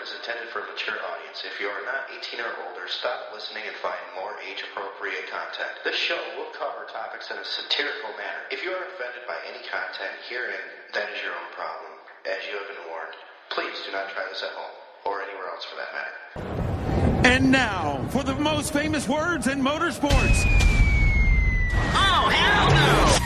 is intended for a mature audience. If you are not 18 or older, stop listening and find more age-appropriate content. This show will cover topics in a satirical manner. If you are offended by any content herein, that is your own problem. As you have been warned, please do not try this at home, or anywhere else for that matter. And now, for the most famous words in motorsports. Oh, hell no!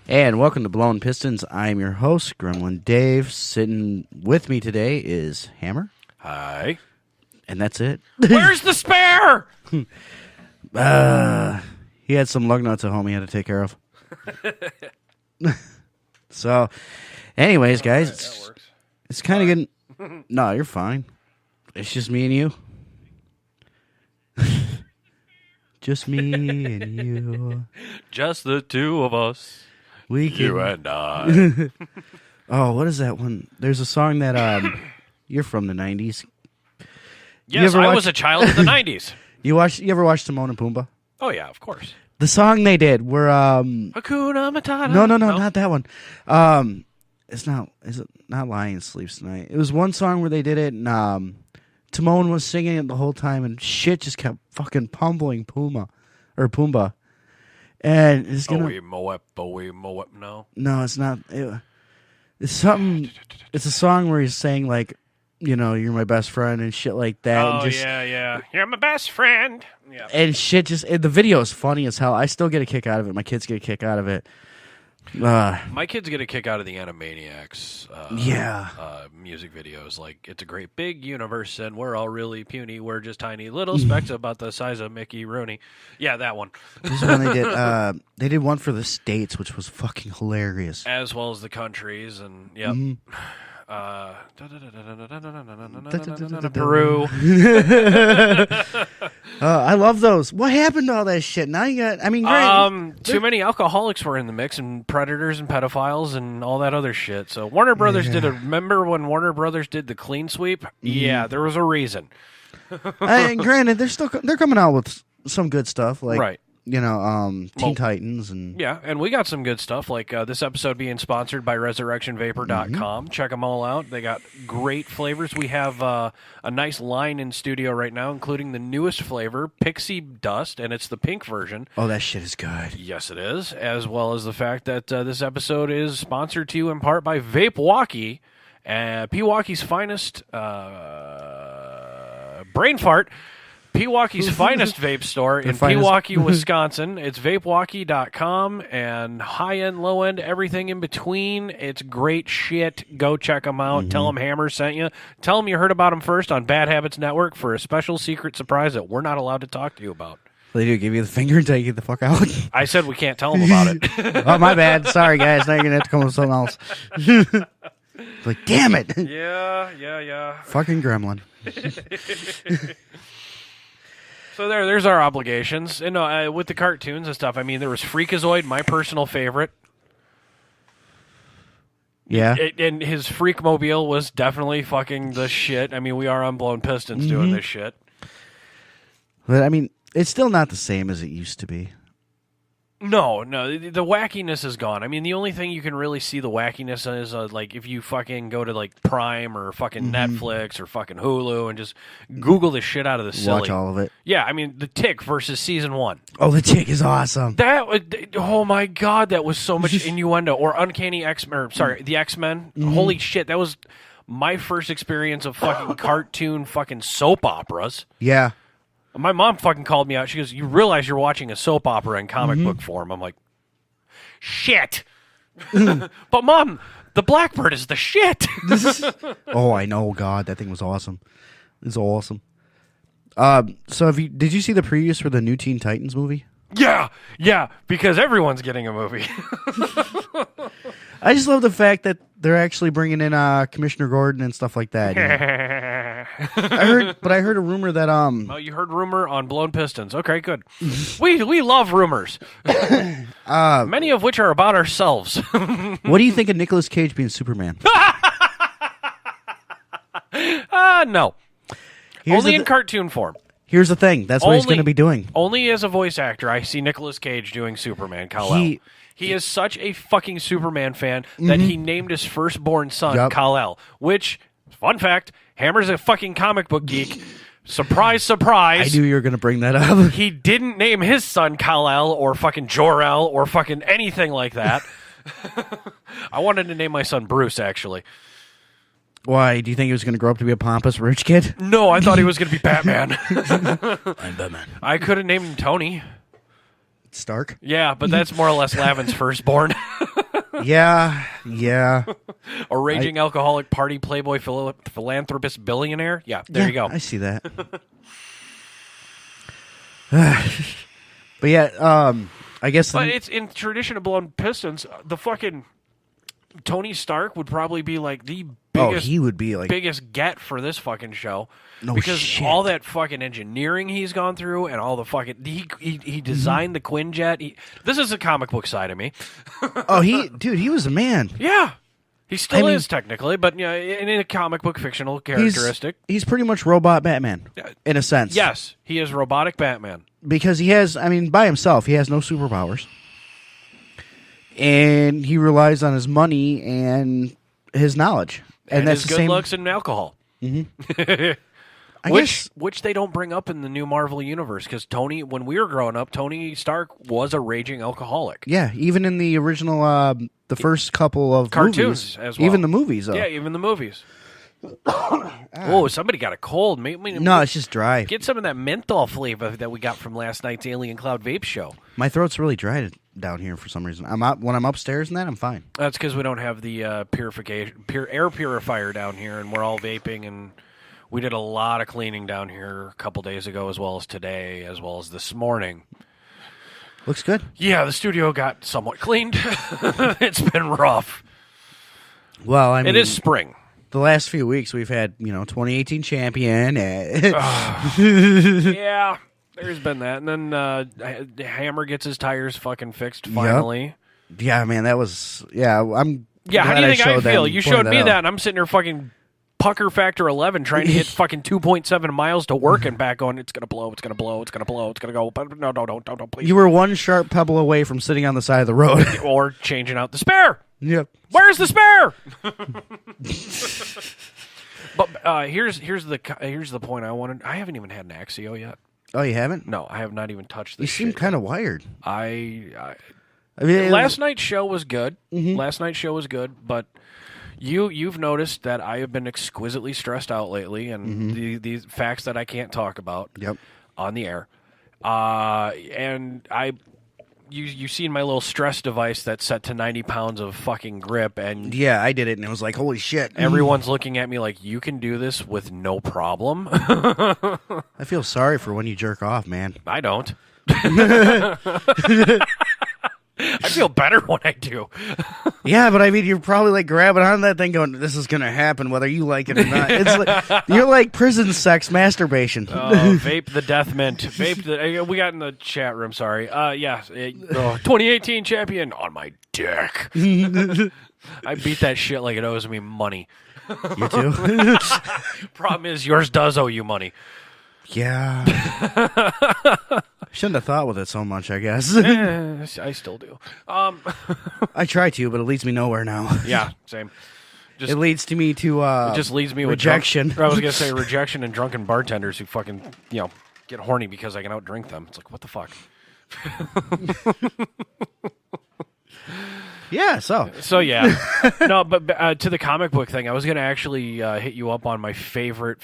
And welcome to Blown Pistons. I'm your host, Gremlin Dave. Sitting with me today is Hammer. Hi. And that's it. Where's the spare? He had some lug nuts at home he had to take care of. So, anyways, guys, it's kind of getting... No, you're fine. It's just me and you. Just me and you. Just the two of us. We can... You and I. Oh, what is that one? There's a song that you're from the 90s. Yes, I was a child of the 90s. You ever watch Timon and Pumbaa? Oh, yeah, of course. The song they did were Hakuna Matata. No, not that one. Is it not Lion Sleeps Tonight? It was one song where they did it and Timon was singing it the whole time and shit just kept fucking pummeling Pumbaa. And it's gonna... no. No, it's not. It's something... It's a song where he's saying, like, you know, you're my best friend and shit like that. Oh, and just, yeah. You're my best friend. Yeah. And shit just... the video is funny as hell. I still get a kick out of it. My kids get a kick out of it. My kids get a kick out of the Animaniacs music videos. Like, it's a great big universe, and we're all really puny. We're just tiny little specks about the size of Mickey Rooney. Yeah, that one. This is when they did. They did one for the States, which was fucking hilarious. As well as the countries, and yep. Mm-hmm. Peru. I love those. What happened to all that shit? Now you got... I mean, great. Too many alcoholics were in the mix, and predators and pedophiles and all that other shit. So Warner Brothers remember when Warner Brothers did the clean sweep? Yeah, there was a reason. And granted, they're coming out with some good stuff, like... Right. You know, Teen Titans and... Yeah, and we got some good stuff, like this episode being sponsored by ResurrectionVapor.com. Check them all out. They got great flavors. We have a nice line in studio right now, including the newest flavor, Pixie Dust, and it's the pink version. Oh, that shit is good. Yes, it is, as well as the fact that this episode is sponsored to you in part by Vape-Walkie, Peewalkie's finest brain fart. Peewalkie's finest vape store in Pewaukee, Wisconsin. It's vapewalkie.com, and high-end, low-end, everything in between. It's great shit. Go check them out. Tell them Hammer sent you. Tell them you heard about them first on Bad Habits Network for a special secret surprise that we're not allowed to talk to you about. They do give you the finger until you get the fuck out. I said we can't tell them about it. Oh, my bad. Sorry, guys. Now you're going to have to come up with something else. Like, damn it. Yeah. Fucking gremlin. So there's our obligations. And with the cartoons and stuff, I mean, there was Freakazoid, my personal favorite. Yeah. And his Freakmobile was definitely fucking the shit. I mean, we are on Blown Pistons doing this shit. But, I mean, it's still not the same as it used to be. No, the wackiness is gone. I mean, the only thing you can really see the wackiness is, like, if you fucking go to, like, Prime or fucking Netflix or fucking Hulu and just Google the shit out of the silly. Watch all of it. Yeah, I mean, The Tick versus Season 1. Oh, The Tick is awesome. Oh my God, that was so much innuendo. Or Uncanny X-Men, the X-Men. Holy shit, that was my first experience of fucking cartoon fucking soap operas. Yeah. My mom fucking called me out. She goes, "You realize you're watching a soap opera in comic book form?" I'm like, shit. But Mom, the Blackbird is the shit. Oh, I know. God, that thing was awesome. It was awesome. So did you see the previews for the new Teen Titans movie? Yeah, because everyone's getting a movie. I just love the fact that they're actually bringing in Commissioner Gordon and stuff like that. I heard a rumor that Oh, you heard rumor on Blown Pistons. Okay, good. we love rumors. Many of which are about ourselves. What do you think of Nicolas Cage being Superman? No. Only in cartoon form. Here's the thing. That's what he's going to be doing. Only as a voice actor, I see Nicolas Cage doing Superman, Kal-El. He is such a fucking Superman fan that he named his firstborn son Kal-El, which, fun fact, Hammer's a fucking comic book geek. Surprise, surprise. I knew you were going to bring that up. He didn't name his son Kal-El or fucking Jor-El or fucking anything like that. I wanted to name my son Bruce, actually. Why? Do you think he was going to grow up to be a pompous rich kid? No, I thought he was going to be Batman. I'm Batman. I could have named him Tony. Stark? Yeah, but that's more or less Lavin's firstborn. Yeah. A raging alcoholic party playboy philanthropist billionaire? Yeah, there you go. I see that. But yeah, I guess... But it's in tradition of Blown Pistons, the fucking Tony Stark would probably be like the biggest, he would be like biggest get for this fucking show. No because shit. all that fucking engineering he's gone through and all the fucking... He designed the Quinjet. This is the comic book side of me. He was a man. Yeah. He still is, technically, but you know, in a comic book fictional characteristic. He's pretty much robot Batman, in a sense. Yes, he is robotic Batman. Because he has, by himself, he has no superpowers. And he relies on his money and his knowledge. And that's his the good same... looks and alcohol. Mm-hmm. Which they don't bring up in the new Marvel universe, because when we were growing up, Tony Stark was a raging alcoholic. Yeah, even in the original, the first couple of cartoons movies, as well. Even the movies, though. Yeah, even the movies. Oh, somebody got a cold. No, it's just dry. Get some of that menthol flavor that we got from last night's Alien Cloud Vape show. My throat's really dry down here for some reason. When I'm upstairs and that, I'm fine. That's because we don't have the air purifier down here, and we're all vaping, and we did a lot of cleaning down here a couple days ago, as well as today, as well as this morning. Looks good. Yeah, the studio got somewhat cleaned. It's been rough. Well, it is spring. The last few weeks we've had, 2018 champion. Yeah, there's been that. And then Hammer gets his tires fucking fixed finally. Yep. Yeah, man, that was... Yeah, I'm... Yeah, how do you think I feel? You showed me that, and I'm sitting there fucking pucker factor 11 trying to hit fucking 2.7 miles to work and back going, it's going to blow, it's going to blow, it's going to blow, it's going to go. But no, don't, please. You were one sharp pebble away from sitting on the side of the road. Or changing out the spare. Yep. Where's the spare? But here's the point I wanted. I haven't even had an Axio yet. Oh, you haven't? No, I have not even touched this. You seem kind of wired. I mean, last night's show was good. Mm-hmm. Last night's show was good, but you've noticed that I have been exquisitely stressed out lately, and these facts that I can't talk about on the air. And you've seen my little stress device that's set to 90 pounds of fucking grip, and yeah, I did it, and it was like, holy shit. Everyone's looking at me like, you can do this with no problem. I feel sorry for when you jerk off, man. I don't. I feel better when I do. Yeah, but I mean, you're probably like grabbing on that thing going, this is going to happen whether you like it or not. It's like, you're like prison sex masturbation. Vape the death mint. We got in the chat room, sorry. 2018 champion on my dick. I beat that shit like it owes me money. You too? Problem is, yours does owe you money. Yeah. Shouldn't have thought with it so much, I guess. I still do. I try to, but it leads me nowhere now. Yeah, same. It leads to me to it just leads me rejection. I was gonna say rejection and drunken bartenders who fucking get horny because I can outdrink them. It's like, what the fuck. Yeah, so yeah. No, but to the comic book thing, I was gonna actually hit you up on my favorite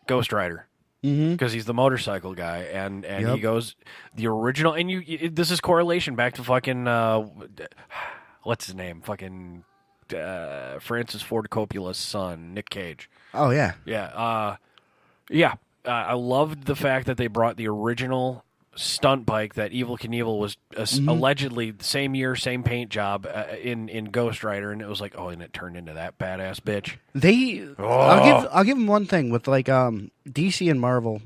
Ghost Rider, because he's the motorcycle guy, and he goes the original. And this is correlation back to fucking what's his name, fucking Francis Ford Coppola's son, Nick Cage. Oh yeah, I loved the fact that they brought the original stunt bike that Evel Knievel was allegedly the same year, same paint job in Ghost Rider, and it was like, oh, and it turned into that badass bitch. I'll give them one thing with like DC and Marvel,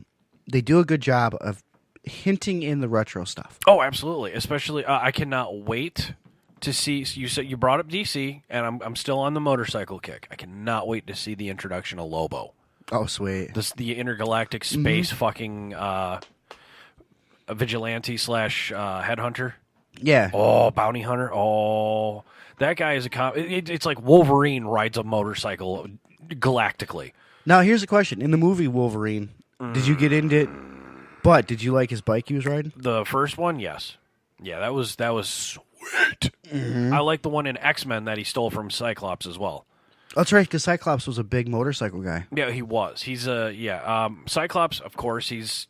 they do a good job of hinting in the retro stuff. Oh, absolutely. Especially, I cannot wait to see. You brought up DC, and I'm still on the motorcycle kick. I cannot wait to see the introduction of Lobo. Oh, sweet. The intergalactic space fucking vigilante / headhunter. Yeah. Oh, bounty hunter. Oh, that guy is it's like Wolverine rides a motorcycle galactically. Now, here's the question. In the movie Wolverine, did you get into it? But did you like his bike he was riding? The first one, yes. Yeah, that was sweet. I like the one in X-Men that he stole from Cyclops as well. That's right, because Cyclops was a big motorcycle guy. Yeah, he was. He's Cyclops, of course, he's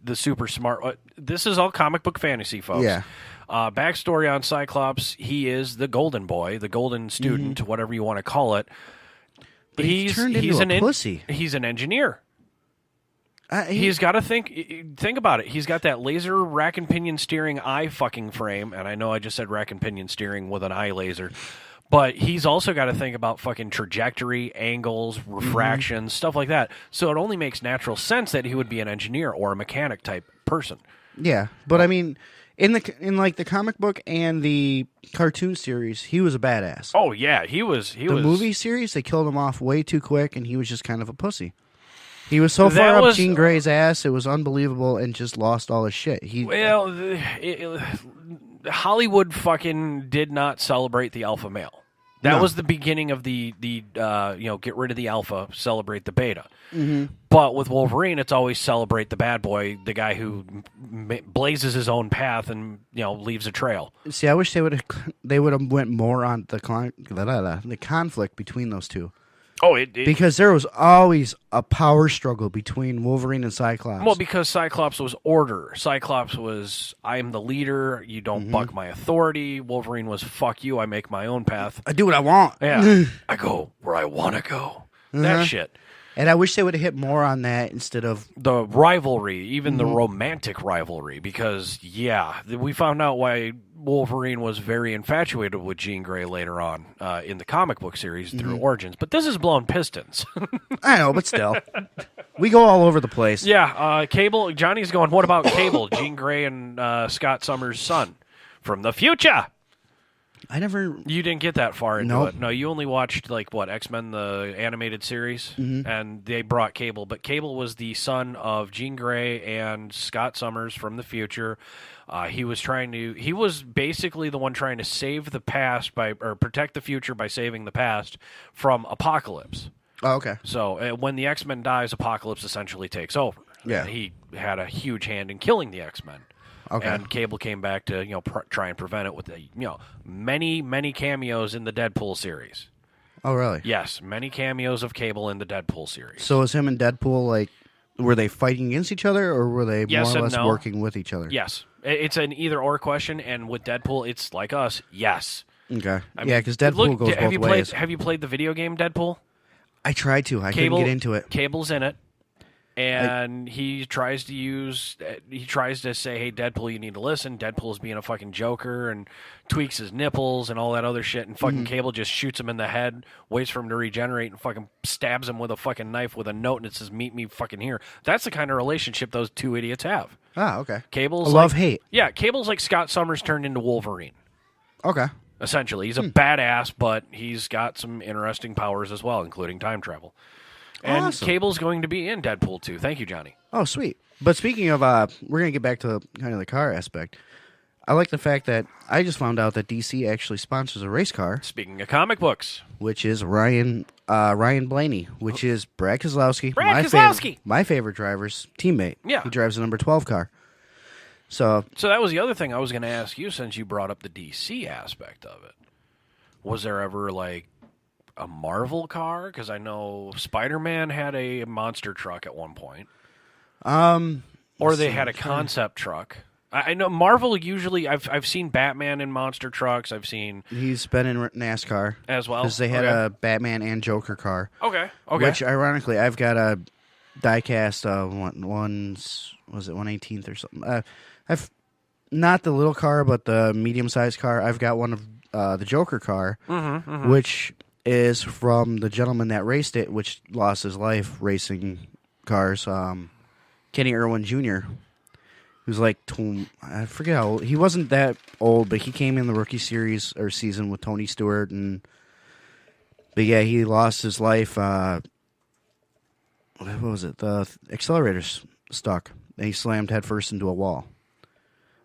the super smart. This is all comic book fantasy, folks. Yeah. Backstory on Cyclops, he is the golden boy, the golden student, whatever you want to call it. But he's turned into a pussy. He's an engineer. He's got to think about it. He's got that laser rack and pinion steering eye fucking frame, and I know I just said rack and pinion steering with an eye laser, but he's also got to think about fucking trajectory, angles, refraction, stuff like that. So it only makes natural sense that he would be an engineer or a mechanic type person. Yeah, but I mean, in like the comic book and the cartoon series, he was a badass. Oh yeah, he was. The movie series, they killed him off way too quick, and he was just kind of a pussy. He was so far up Jean Grey's ass, it was unbelievable, and just lost all his shit. Hollywood fucking did not celebrate the alpha male. That was the beginning of the get rid of the alpha, celebrate the beta. But with Wolverine, it's always celebrate the bad boy, the guy who blazes his own path and leaves a trail. See, I wish they would have went more on the conflict between those two. Oh, because there was always a power struggle between Wolverine and Cyclops. Well, because Cyclops was order. Cyclops was, I am the leader, you don't buck my authority. Wolverine was, fuck you, I make my own path. I do what I want. Yeah, I go where I want to go. That shit. And I wish they would have hit more on that instead of... the rivalry, even the romantic rivalry, because, we found out why Wolverine was very infatuated with Jean Grey later on in the comic book series through Origins. But this is blown pistons. I know, but still. We go all over the place. Yeah, Cable, Johnny's going, what about Cable, Jean Grey and Scott Summers' son from the future? You didn't get that far into it. No, you only watched, X-Men, the animated series, and they brought Cable. But Cable was the son of Jean Grey and Scott Summers from the future. He was basically the one trying to save the past or protect the future by saving the past from Apocalypse. Oh, okay. So when the X-Men dies, Apocalypse essentially takes over. Yeah. And he had a huge hand in killing the X-Men. Okay. And Cable came back to try and prevent it with many cameos in the Deadpool series. Oh, really? Yes, many cameos of Cable in the Deadpool series. So is him and Deadpool were they fighting against each other, or were they more or less working with each other? Yes, it's an either-or question, and with Deadpool, it's like us. Yes. Okay. Because Deadpool goes both ways. Have you played the video game Deadpool? I tried to. I couldn't get into it. Cable's in it. And he tries to say, hey, Deadpool, you need to listen. Deadpool's being a fucking joker and tweaks his nipples and all that other shit. And fucking Cable just shoots him in the head, waits for him to regenerate, and fucking stabs him with a fucking knife with a note, and it says, meet me fucking here. That's the kind of relationship those two idiots have. Ah, okay. Cable's love-hate. Yeah, Cable's like Scott Summers turned into Wolverine. Okay. Essentially. He's a badass, but he's got some interesting powers as well, including time travel. And awesome. Cable's going to be in Deadpool 2. Thank you, Johnny. Oh, sweet. But speaking of, we're going to get back to kind of the car aspect. I like the fact that I just found out that DC actually sponsors a race car. Speaking of comic books. Which is Ryan Blaney, which is Brad Keselowski. My favorite driver's teammate. Yeah. He drives the number 12 car. So that was the other thing I was going to ask you since you brought up the DC aspect of it. Was there ever, a Marvel car? Because I know Spider-Man had a monster truck at one point. Or they had a concept truck. I know Marvel usually. I've seen Batman in monster trucks. He's been in NASCAR as well because they had a Batman and Joker car. Okay. Which ironically, I've got a diecast was it 1/18th or something. I've not the little car, but the medium-sized car. I've got one of the Joker car, which is from the gentleman that raced it, which lost his life racing cars. Kenny Irwin Jr. He was like, I forget how old. He wasn't that old, but he came in the rookie series or season with Tony Stewart, but yeah, he lost his life. What was it? The accelerator's stuck. And he slammed headfirst into a wall.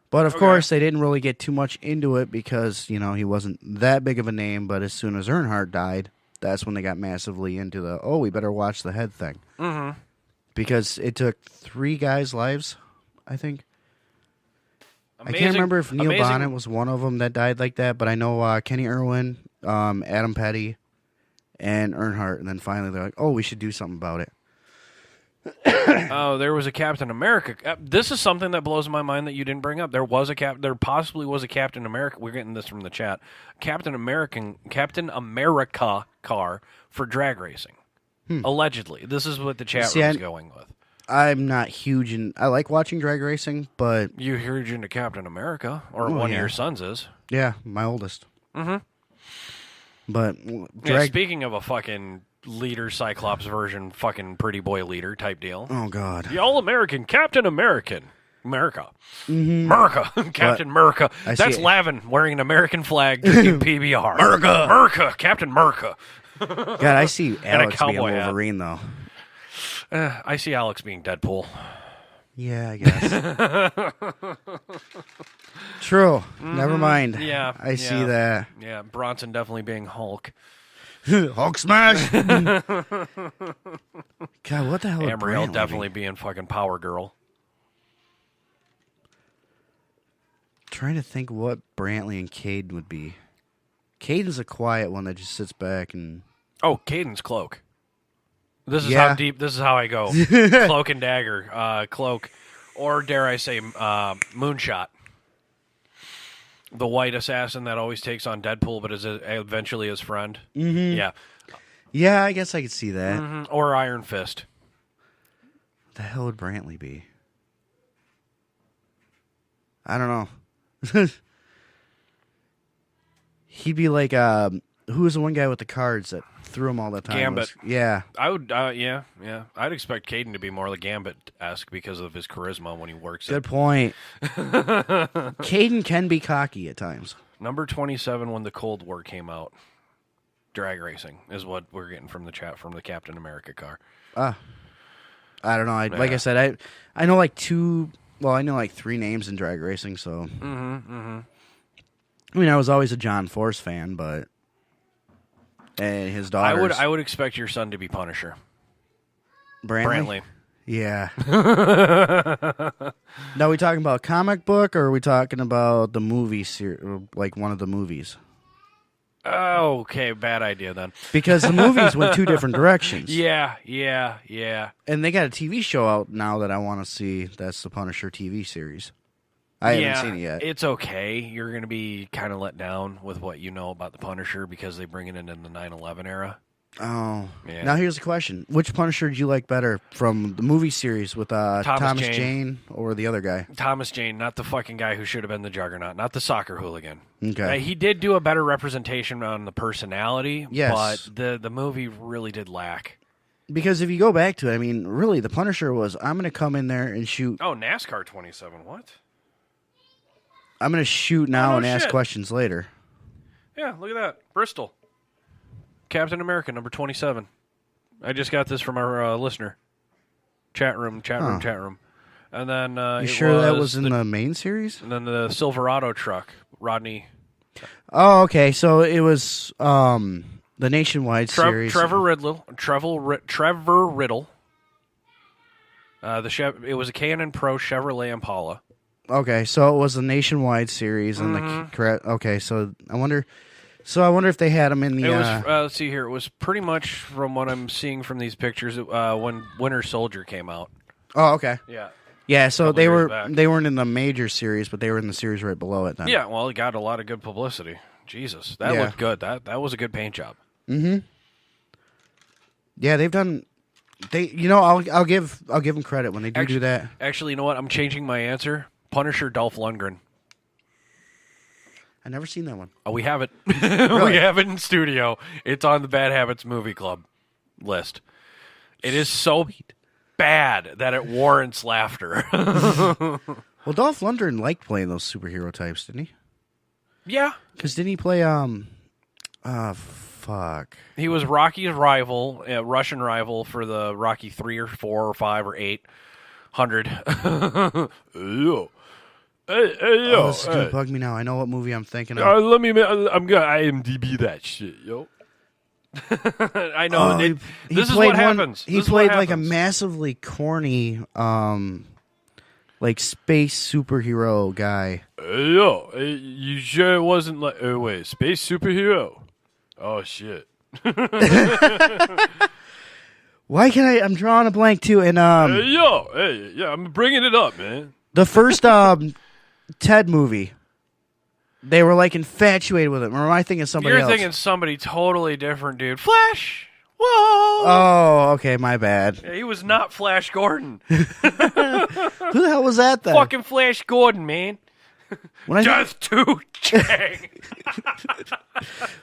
But of course, they didn't really get too much into it because he wasn't that big of a name. But as soon as Earnhardt died, that's when they got massively into we better watch the head thing. Mm-hmm. Because it took 3 guys' lives, I think. I can't remember if Neil Bonnet was one of them that died like that, but I know Kenny Irwin, Adam Petty, and Earnhardt, and then finally they're like, we should do something about it. There was a Captain America. This is something that blows my mind that you didn't bring up. There possibly was a Captain America. We're getting this from the chat. Captain America car for drag racing. Allegedly. This is what the chat room is going with. I'm not huge I like watching drag racing, but you're huge into Captain America, or one of your sons is. Yeah, my oldest. Mm-hmm. But speaking of a fucking leader Cyclops version, fucking pretty boy leader type deal. Oh God. The All-American Captain America. Mm-hmm. America. Captain America. That's Lavin wearing an American flag drinking PBR. America. Captain America. God, I see Alex being Wolverine though. I see Alex being Deadpool. Yeah, I guess. True. Mm-hmm. Never mind. Yeah. I see that. Yeah, Bronson definitely being Hulk. Hulk smash! God, what the hell? Amriel definitely being fucking Power Girl. Trying to think what Brantley and Cade would be. Caden's a quiet one that just sits back and... Oh, Caden's Cloak. This is how deep. This is how I go. Cloak and Dagger. Cloak. Or dare I say, Moonshot. The white assassin that always takes on Deadpool, but is eventually his friend. Mm-hmm. Yeah. Yeah, I guess I could see that. Mm-hmm. Or Iron Fist. What the hell would Brantley be? I don't know. He'd be like, who was the one guy with the cards that threw him all the time? Gambit. Yeah. I would, yeah. I'd expect Caden to be more like Gambit-esque because of his charisma when he works. Good point. Caden can be cocky at times. Number 27 when the Cold War came out. Drag racing is what we're getting from the chat from the Captain America car. I don't know. Like I said, I know like 3 names in drag racing, so... I mean, I was always a John Force fan, but... And his daughters... I would expect your son to be Punisher. Brantley? Yeah. Now, are we talking about comic book, or are we talking about the movie like one of the movies? Oh, okay, bad idea then. Because the movies went 2 different directions. Yeah. And they got a TV show out now that I want to see. That's the Punisher TV series. I haven't seen it yet. It's okay. You're going to be kind of let down with what you know about the Punisher because they bring it in the 9/11 era. Oh. Yeah. Now here's the question. Which Punisher do you like better from the movie series with Thomas Jane or the other guy? Thomas Jane, not the fucking guy who should have been the Juggernaut, not the soccer hooligan. Okay. He did do a better representation on the personality, yes, but the movie really did lack. Because if you go back to it, I mean, really, the Punisher was, I'm going to come in there and shoot. Oh, NASCAR 27, what? I'm going to shoot now and ask questions later. Yeah, look at that. Bristol. Captain America, number 27. I just got this from our listener. Chat room. And then you sure that was in the main series? And then the Silverado truck, Rodney. Oh, okay. So it was the Nationwide series. Trevor Riddle. It was a K&N Pro Chevrolet Impala. Okay, so it was the Nationwide series, and okay. So I wonder if they had them in the. It was. Let's see here. It was pretty much from what I'm seeing from these pictures when Winter Soldier came out. Oh, okay. Yeah. Yeah. So they weren't in the major series, but they were in the series right below it. Then. Yeah. Well, it got a lot of good publicity. Jesus, that looked good. That was a good paint job. Mm-hmm. Yeah, they've done I'll give them credit when they do that. Actually, you know what? I'm changing my answer. Punisher Dolph Lundgren. I never seen that one. Oh, we have it. Really? We have it in studio. It's on the Bad Habits Movie Club list. It is so bad that it warrants laughter. Well, Dolph Lundgren liked playing those superhero types, didn't he? Yeah. Because didn't he play, fuck. He was Rocky's rival, Russian rival for the Rocky 3 or 4 or 5 or 800. Yo. Hey, yo. This is going to bug me now. I know what movie I'm thinking of. I'm going to IMDb that shit, yo. I know. This is what happens. He played like a massively corny, like space superhero guy. Yo, you sure it wasn't like... Oh, wait, space superhero? Oh, shit. Why can I'm drawing a blank, too. And, I'm bringing it up, man. The first Ted movie, they were, like, infatuated with it. Or am I thinking somebody else? You're thinking somebody totally different, dude. Flash! Whoa! Oh, okay, my bad. Yeah, he was not Flash Gordon. Who the hell was that, then? Fucking Flash Gordon, man. Death to Chang.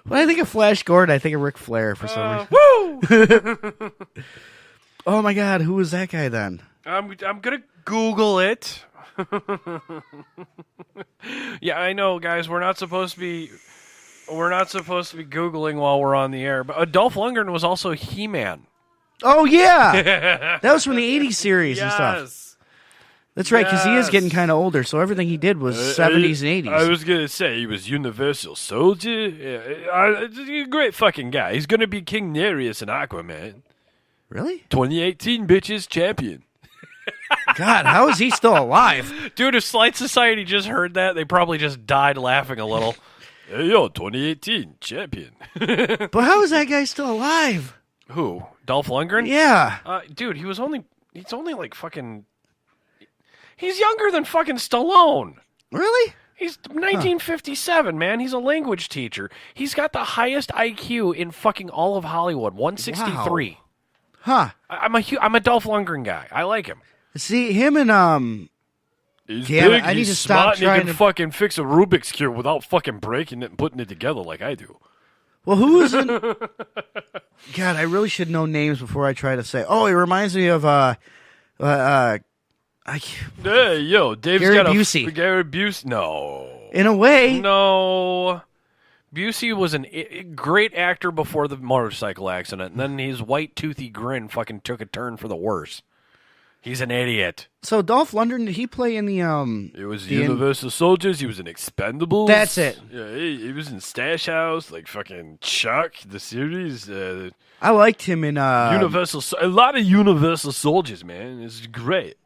When I think of Flash Gordon, I think of Ric Flair for some reason. Woo! Oh my God, who was that guy then? I'm gonna Google it. Yeah, I know, guys. We're not supposed to be Googling while we're on the air. But Dolph Lundgren was also He-Man. Oh yeah, that was from the '80s series and stuff. That's right, because he is getting kind of older, so everything he did was 70s and 80s. I was going to say, he was Universal Soldier. Yeah, he's a great fucking guy. He's going to be King Nereus in Aquaman. Really? 2018, bitches, champion. God, how is he still alive? Dude, if Slight Society just heard that, they probably just died laughing a little. Hey, yo, 2018, champion. But how is that guy still alive? Who? Dolph Lundgren? Yeah. Dude, he's only like fucking... He's younger than fucking Stallone. Really? He's 1957, man. He's a language teacher. He's got the highest IQ in fucking all of Hollywood, 163. Wow. Huh. I'm a Dolph Lundgren guy. I like him. See, him and, He's damn big, it, I need he's to smart, stop trying and he can fucking fix a Rubik's Cube without fucking breaking it and putting it together like I do. Well, who is in... God, I really should know names before I try to say... Oh, he reminds me of, Hey, yo, Dave's Gary got Busey. Gary Busey. No. In a way. No. Busey was a great actor before the motorcycle accident, and then his white toothy grin fucking took a turn for the worse. He's an idiot. So Dolph Lundgren, did he play in the It was the Universal Soldiers. He was in Expendables. That's it. Yeah, he was in Stash House, like fucking Chuck, the series. I liked him in Universal. A lot of Universal Soldiers, man. It's great.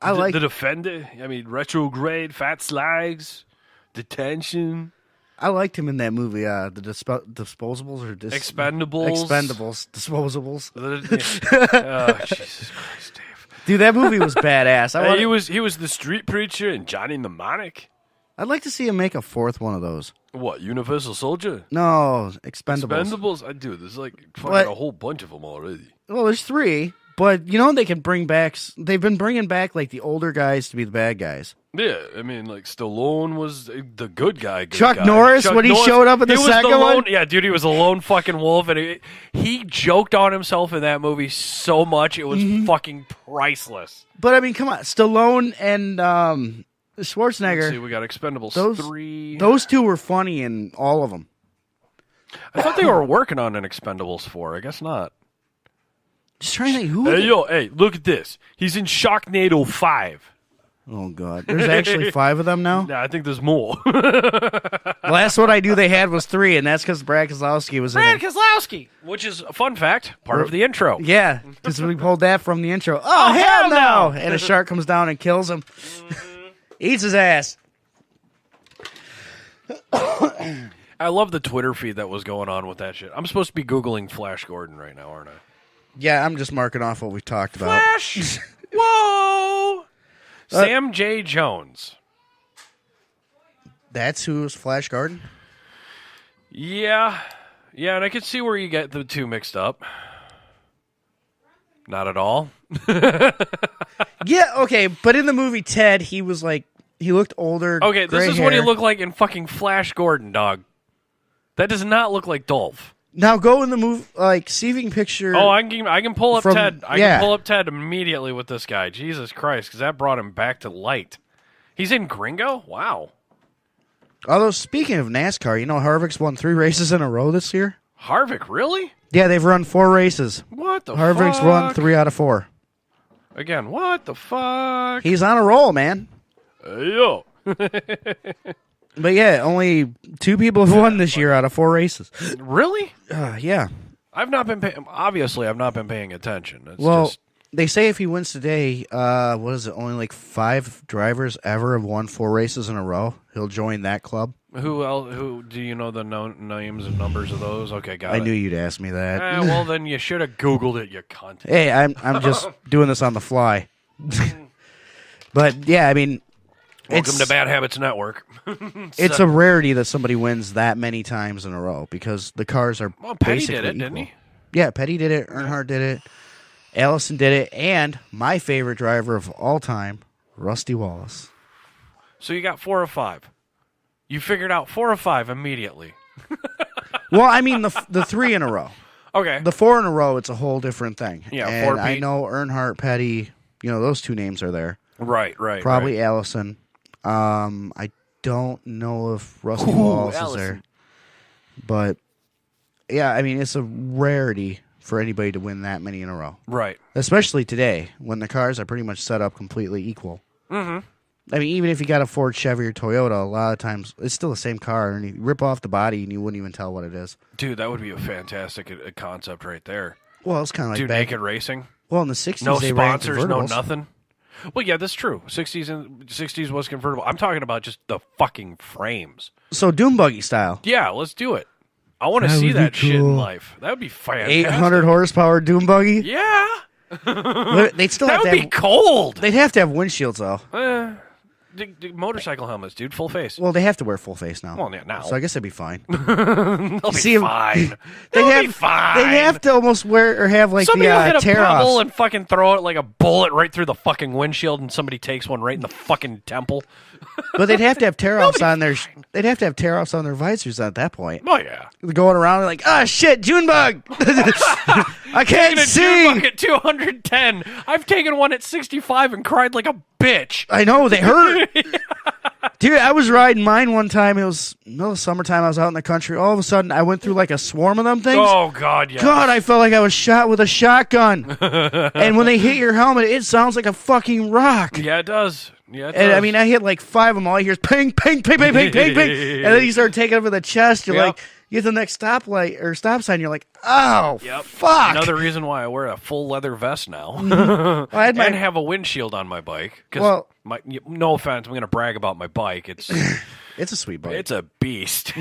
I like the Defender. I mean, Retrograde, Fat Slags, Detention. I liked him in that movie, the Disposables or Expendables. Disposables. Oh, Jesus Christ, Dave. Dude, that movie was badass. He was the street preacher in Johnny Mnemonic. I'd like to see him make a fourth one of those. What, Universal Soldier? No, Expendables. Expendables? I do. There's like fucking a whole bunch of them already. Well, there's 3. But, you know, they can bring back... They've been bringing back, like, the older guys to be the bad guys. Yeah, I mean, like, Stallone was the good guy. Chuck Norris, when he showed up in the second one? Yeah, dude, he was a lone fucking wolf, and he joked on himself in that movie so much, it was fucking priceless. But, I mean, come on. Stallone and Schwarzenegger... Let's see, we got Expendables 3. Those two were funny in all of them. I thought they were working on an Expendables 4. I guess not. Just trying to think who. Hey, look at this. He's in Sharknado 5. Oh God, there's actually 5 of them now. Yeah, I think there's more. Last one I knew they had was 3, and that's because Brad Keselowski was in it. Brad Keselowski, which is a fun fact, part of the intro. Yeah, because we pulled that from the intro. Oh hell no! And a shark comes down and kills him, eats his ass. I love the Twitter feed that was going on with that shit. I'm supposed to be Googling Flash Gordon right now, aren't I? Yeah, I'm just marking off what we talked about. Flash! Whoa! Sam J. Jones. That's who's Flash Gordon? Yeah. Yeah, and I can see where you get the two mixed up. Not at all. Yeah, okay, but in the movie Ted, he was like, he looked older. Okay, this is hair. what he looked like in fucking Flash Gordon, dog. That does not look like Dolph. Now go in the movie, like, see if you can picture. Oh, I can pull up Ted. I yeah. can pull up Ted immediately with this guy. Jesus Christ, because that brought him back to light. He's in Gringo? Wow. Although, speaking of NASCAR, you know Harvick's won 3 races in a row this year? Harvick, really? Yeah, they've run 4 races. What the Harvick's fuck? won 3 out of 4. Again, what the fuck? He's on a roll, man. Yo. But yeah, only 2 people have won this year out of 4 races. Really? Yeah. I've not been obviously I've not been paying attention. It's Well, just... they say if he wins today, what is it? Only like 5 drivers ever have won 4 races in a row. He'll join that club. Who else? Who do you know the names and numbers of those? Okay, got it. I knew you'd ask me that. Well, then you should have Googled it, you cunt. Hey, I'm just doing this on the fly. But yeah, I mean, Welcome to Bad Habits Network. It's a rarity that somebody wins that many times in a row because the cars are Well, Petty basically did it, equal. didn't he? Yeah, Petty did it. Earnhardt did it. Allison did it. And my favorite driver of all time, Rusty Wallace. So you got 4 or 5. You figured out 4 or 5 immediately. Well, I mean, the 3 in a row. Okay. The 4 in a row, it's a whole different thing. Yeah, and 4 I Pete. know Earnhardt, Petty, those 2 names are there. Right. Probably right. Allison. I don't know if Rusty Wallace Allison. is there. But, yeah, I mean, it's a rarity for anybody to win that many in a row. Right. Especially today, when the cars are pretty much set up completely equal. Mm-hmm. I mean, even if you got a Ford, Chevy, or Toyota, a lot of times it's still the same car, and you rip off the body and you wouldn't even tell what it is. Dude, that would be a fantastic concept right there. Well, it's kind of like Dude, back naked racing. Well, in the 60s, No they ran sponsors, no convertibles. nothing. Well, yeah, that's true. 60s was convertible. I'm talking about just the fucking frames. So Doom Buggy style. Yeah, let's do it. I want to That see would be that shit in cool. life. That would be fantastic. 800 horsepower Doom Buggy. Yeah. They'd still That have would to be have, cold. They'd have to have windshields, though. Motorcycle helmets, dude. Full face. Well, they have to wear full face now. Well, yeah, now. So I guess that'd be fine. They'll be see 'em- fine. They'd They'll be fine. They'd have to almost wear or have like Somebody will hit the a tear-offs. pebble and fucking throw it like a bullet right through the fucking windshield, and somebody takes one right in the fucking temple. But they'd have to have tear-offs on their. They'd have to have tear-offs on their visors at that point. Oh yeah. Going around like, shit, June bug. I can't Taking a see. June bug at 210. I've taken one at 65 and cried like a bitch. I know they hurt. Dude, I was riding mine one time. It was middle of summertime. I was out in the country. All of a sudden, I went through like a swarm of them things. Oh God, yeah. God, I felt like I was shot with a shotgun. And when they hit your helmet, it sounds like a fucking rock. Yeah, it does. Yeah, it And does. I mean, I hit like 5 of them. All I hear is ping, ping, ping, ping, ping, ping, ping. And then you start taking over the chest. You're Yep. like, you hit the next stoplight or stop sign. You're like, oh, Yep. fuck. Another reason why I wear a full leather vest now, Well, I had my- and have a windshield on my bike. 'Cause Well- no offense, I'm going to brag about my bike. It's It's a sweet bike. it's a beast.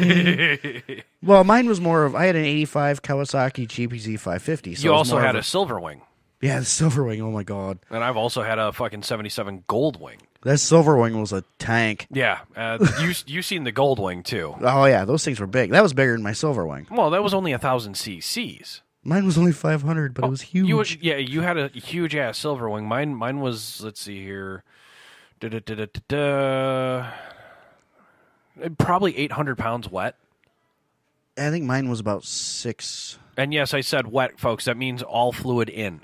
Well, mine was more of, I had an 85 Kawasaki GPZ 550. So You it was also more had of a silver wing, Yeah, the Silver Wing. Oh, my God. and I've also had a fucking 77 gold wing. That Silver Wing was a tank. Yeah, you seen the gold wing too. Oh, yeah, those things were big. That was bigger than my Silver Wing. Well, that was only 1,000 cc's. Mine was only 500, but it was huge. You had a huge ass silver wing. Mine was, let's see here, probably 800 pounds wet. I think mine was about 6. And yes, I said wet, folks. That means all fluid in.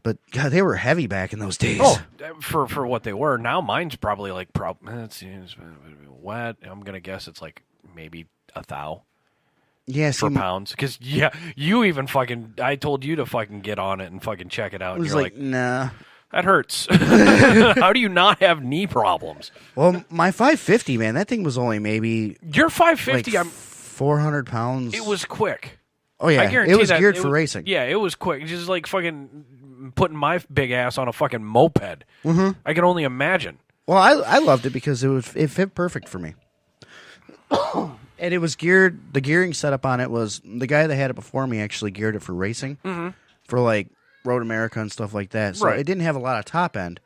But, God, they were heavy back in those days. Oh, for what they were. Now mine's probably like let's see, it's wet. I'm gonna guess it's like maybe 1,000 yeah, for see, pounds. Because yeah, you even fucking. I told you to fucking get on it and fucking check it out. it And was you're like, nah. that hurts. How do you not have knee problems? Well, my 550, man, that thing was only maybe Your 550, like 400 pounds. it was quick. Oh, yeah. I guarantee It was that geared for racing. Yeah, it was quick. Just like fucking putting my big ass on a fucking moped. Mm-hmm. I can only imagine. Well, I loved it because it fit perfect for me. And it was geared, the gearing setup on it was, the guy that had it before me actually geared it for racing, for like Road America and stuff like that. So Right. it didn't have a lot of top end,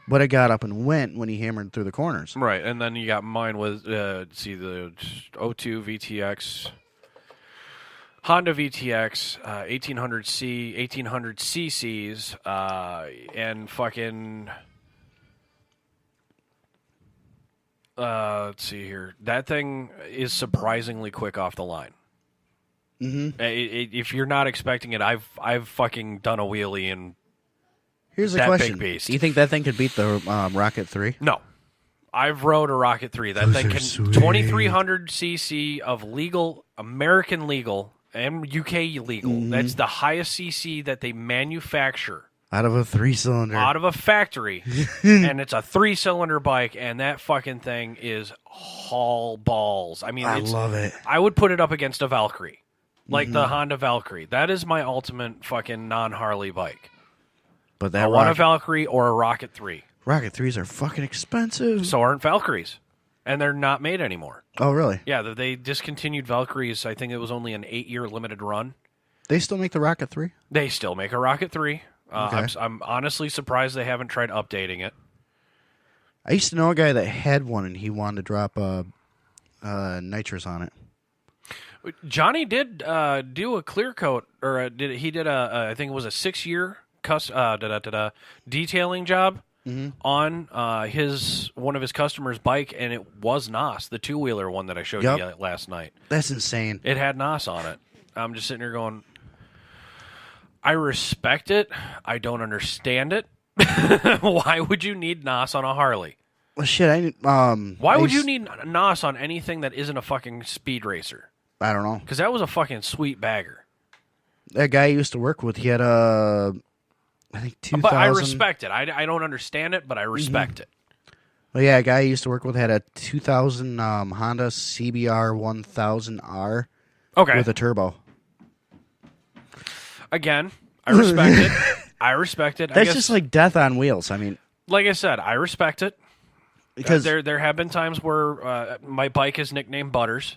but it got up and went when he hammered through the corners. Right, and then you got mine with, see, the 02 VTX. Honda VTX, 1800C, 1800 cc's, and fucking. Let's see here. That thing is surprisingly quick off the line. Mm-hmm. If you're not expecting it, I've fucking done a wheelie in. Here's a that question: big beast. Do you think that thing could beat the Rocket 3? No. I've rode a Rocket 3. That thing can 2300 cc of legal, American legal, and UK legal. Mm-hmm. That's the highest cc that they manufacture Out of a 3-cylinder. out of a factory, and it's a 3-cylinder bike, and that fucking thing is haul balls. I mean, I love it. I would put it up against a Valkyrie, like the Honda Valkyrie. That is my ultimate fucking non-Harley bike. But that I want a Valkyrie or a Rocket 3. Rocket 3s are fucking expensive. So aren't Valkyries, and they're not made anymore. Oh, really? Yeah, they discontinued Valkyries. I think it was only an 8-year limited run. They still make the Rocket 3? They still make a Rocket 3. Okay. I'm honestly surprised they haven't tried updating it. I used to know a guy that had one, and he wanted to drop nitrous on it. Johnny did do a clear coat, or I think it was a 6-year detailing job on one of his customers' bike, and it was NOS, the 2-wheeler one that I showed you last night. That's insane. It had NOS on it. I'm just sitting here going, I respect it. I don't understand it. Why would you need NOS on a Harley? Well, shit, Why would you need NOS on anything that isn't a fucking speed racer? I don't know. Because that was a fucking sweet bagger. That guy I used to work with, he had I think 2000. But I respect it. I don't understand it, but I respect it. Well, yeah, a guy I used to work with had a 2000 Honda CBR 1000R with a turbo. Again, I respect it. I respect it. That's just like death on wheels. I mean, like I said, I respect it. Because there have been times where my bike is nicknamed Butters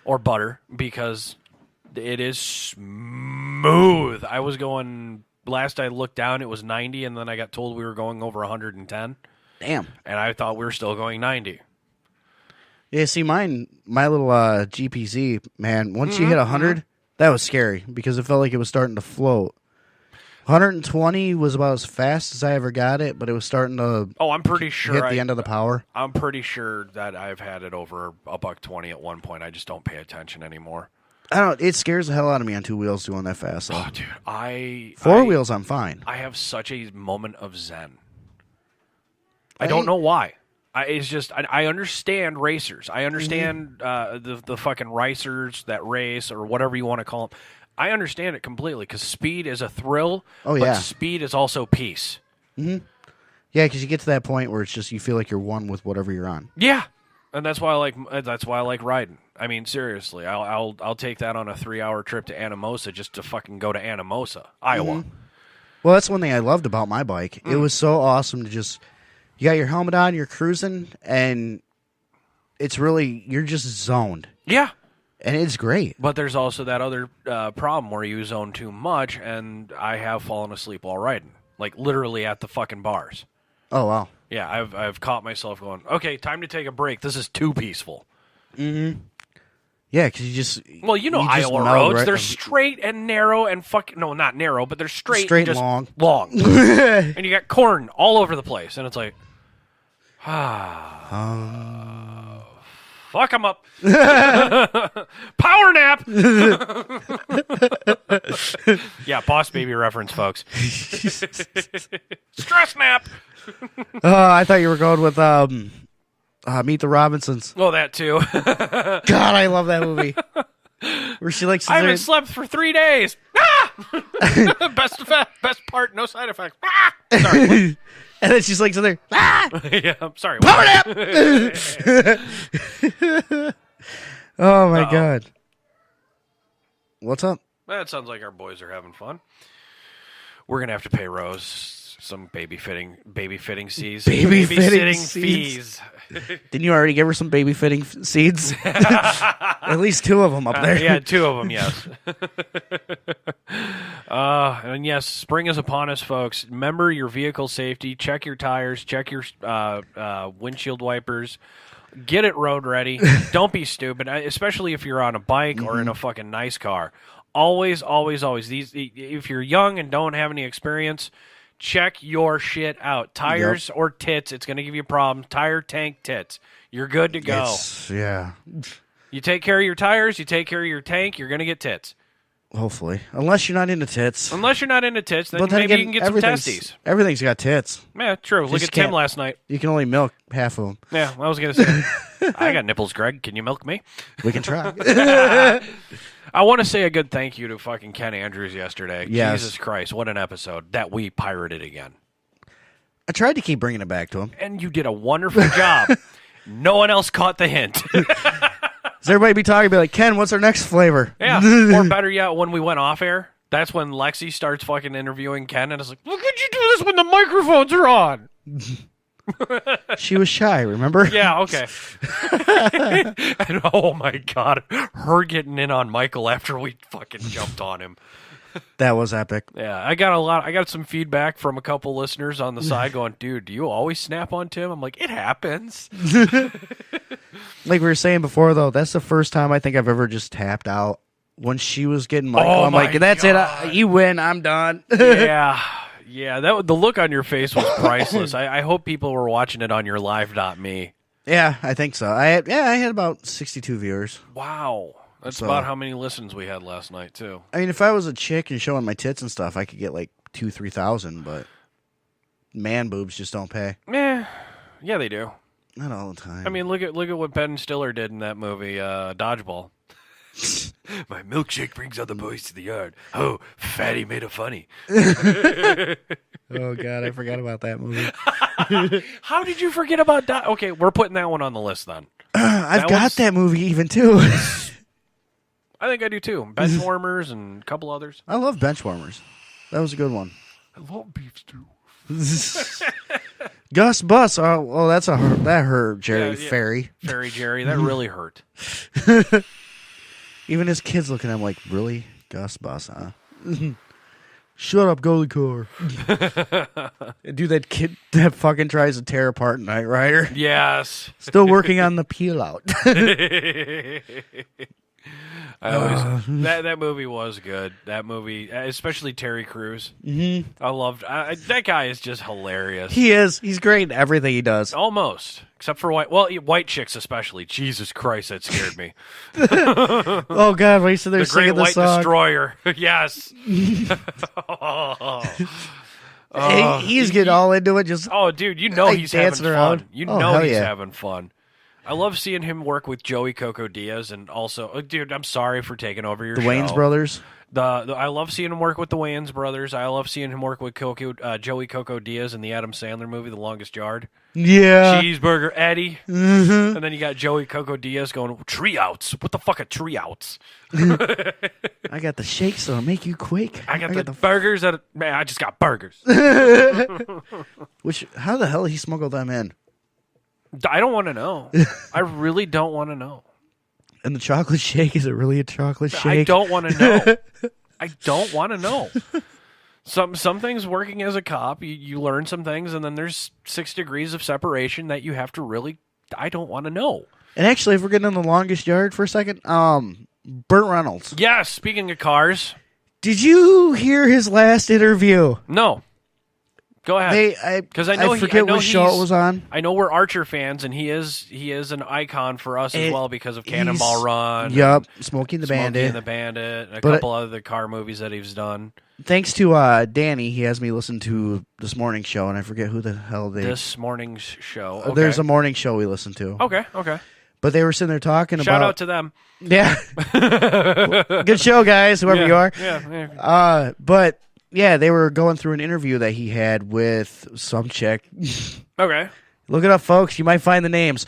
or Butter because it is smooth. I was going, last I looked down, it was 90, and then I got told we were going over 110. Damn. And I thought we were still going 90. Yeah, see, my little GPZ, man, once you hit 100, that was scary because it felt like it was starting to float. 120 was about as fast as I ever got it, but it was starting to I'm pretty sure hit the end of the power. I'm pretty sure that I've had it over $120 at one point. I just don't pay attention anymore. I don't. It scares the hell out of me on 2 wheels doing that fast. Though. Oh, dude, 4 wheels, I'm fine. I have such a moment of zen. I don't know why. It's just I understand racers. I understand the fucking racers that race or whatever you want to call them. I understand it completely because speed is a thrill. Oh, yeah. But speed is also peace. Mm-hmm. Yeah, because you get to that point where it's just you feel like you're one with whatever you're on. Yeah, and that's why I like riding. I mean, seriously, I'll take that on a 3-hour trip to Anamosa just to fucking go to Anamosa, Iowa. Well, that's one thing I loved about my bike. It was so awesome to just. You got your helmet on, you're cruising, and it's really, you're just zoned. Yeah. And it's great. But there's also that other problem where you zone too much, and I have fallen asleep while riding. Like, literally at the fucking bars. Oh, wow. Yeah, I've caught myself going, okay, time to take a break. This is too peaceful. Mm-hmm. Yeah, because you just... Well, you know Iowa roads. They're straight and narrow and no, not narrow, but they're straight and just long. And you got corn all over the place, and it's like, fuck them up. Power nap. Yeah, Boss Baby reference, folks. Stress nap. I thought you were going with Meet the Robinsons. Oh, that too. God, I love that movie. Where she likes. I haven't slept for 3 days. Best part, no side effects. Sorry. And then she's like, there. Yeah, I'm sorry. Power nap. Oh my God. What's up? That sounds like our boys are having fun. We're gonna have to pay Rose some baby fitting seeds. Babysitting fees. Didn't you already give her some baby fitting seeds? At least 2 of them up there. Yeah, 2 of them, yes. And yes, spring is upon us, folks. Remember your vehicle safety. Check your tires. Check your windshield wipers. Get it road ready. Don't be stupid, especially if you're on a bike or in a fucking nice car. Always, always, always. If you're young and don't have any experience, check your shit out. Tires or tits, it's going to give you problems. Tire, tank, tits. You're good to go. Yeah. You take care of your tires, you take care of your tank, you're going to get tits. Hopefully. Unless you're not into tits. Unless you're not into tits, then maybe again, you can get some testes. Everything's got tits. Yeah, true. Look at Tim last night. You can only milk half of them. Yeah, I was going to say. I got nipples, Greg. Can you milk me? We can try. I want to say a good thank you to fucking Ken Andrews yesterday. Yes. Jesus Christ, what an episode. That we pirated again. I tried to keep bringing it back to him. And you did a wonderful job. No one else caught the hint. Does everybody be talking, be like, Ken, what's our next flavor? Yeah. Or better yet, when we went off air, that's when Lexi starts fucking interviewing Ken, and it's like, look at you do this when the microphones are on. She was shy, remember? Yeah, okay. And oh my God, her getting in on Michael after we fucking jumped on him. That was epic. Yeah, I got some feedback from a couple listeners on the side going, dude, do you always snap on Tim? I'm like, it happens. Like we were saying before, though, that's the first time I think I've ever just tapped out. When she was getting Michael, I'm like, that's it. You win. I'm done. Yeah. Yeah, the look on your face was priceless. I hope people were watching it on your live.me. Yeah, I think so. I had about 62 viewers. Wow. That's about how many listens we had last night, too. I mean, if I was a chick and showing my tits and stuff, I could get like 2,000-3,000, but man boobs just don't pay. Yeah, they do. Not all the time. I mean, look at what Ben Stiller did in that movie, Dodgeball. My milkshake brings other boys to the yard. Oh, fatty made a funny. Oh, God, I forgot about that movie. How did you forget about that? Okay, we're putting that one on the list then. I've got that movie even, too. I think I do, too. Benchwarmers and a couple others. I love Benchwarmers. That was a good one. I love beef stew. Gus Bus. Oh, that hurt, Jerry Ferry. Ferry Jerry. That really hurt. Even his kids looking at him like, really? Gus Bus, huh? Shut up, goalie core. Dude, that kid that fucking tries to tear apart Knight Rider. Yes. Still working on the peel out. That movie was good. That movie, especially Terry Crews. Mm-hmm. I loved that guy. Is just hilarious. He is. He's great in everything he does. Almost, except for white chicks, especially. Jesus Christ, that scared me. Oh God, when they're the singing Great White song. Destroyer. Yes. He's getting all into it. Just dude, you know he's having around. Fun. You know he's having fun. I love seeing him work with Joey Coco Diaz, and also, dude, I'm sorry for taking over your show. The Wayans brothers. I love seeing him work with the Wayans brothers. I love seeing him work with Joey Coco Diaz in the Adam Sandler movie, The Longest Yard. Yeah. Cheeseburger Eddie. Mm-hmm. And then you got Joey Coco Diaz going, tree outs. What the fuck are tree outs? I got the shakes that'll make you quake. I got the burgers. Man, I just got burgers. How the hell did he smuggle them in? I don't want to know. I really don't want to know. And the chocolate shake, is it really a chocolate shake? I don't want to know. I don't want to know. Some things working as a cop, you learn some things, and then there's 6 degrees of separation that you have to really, I don't want to know. And actually, if we're getting in the Longest Yard for a second, Burt Reynolds. Yes, speaking of cars. Did you hear his last interview? No. Go ahead. Because I forget what show it was on. I know we're Archer fans, and he is an icon for us as well because of Cannonball Run. Yep, Smokey and the Bandit. And a couple other car movies that he's done. Thanks to Danny, he has me listen to This Morning Show, and I forget who the hell This Morning's Show. Okay. There's a morning show we listen to. Okay. But they were sitting there talking about... Shout out to them. Yeah. Good show, guys, whoever you are. Yeah. But... yeah, they were going through an interview that he had with some chick. Okay. Look it up, folks. You might find the names.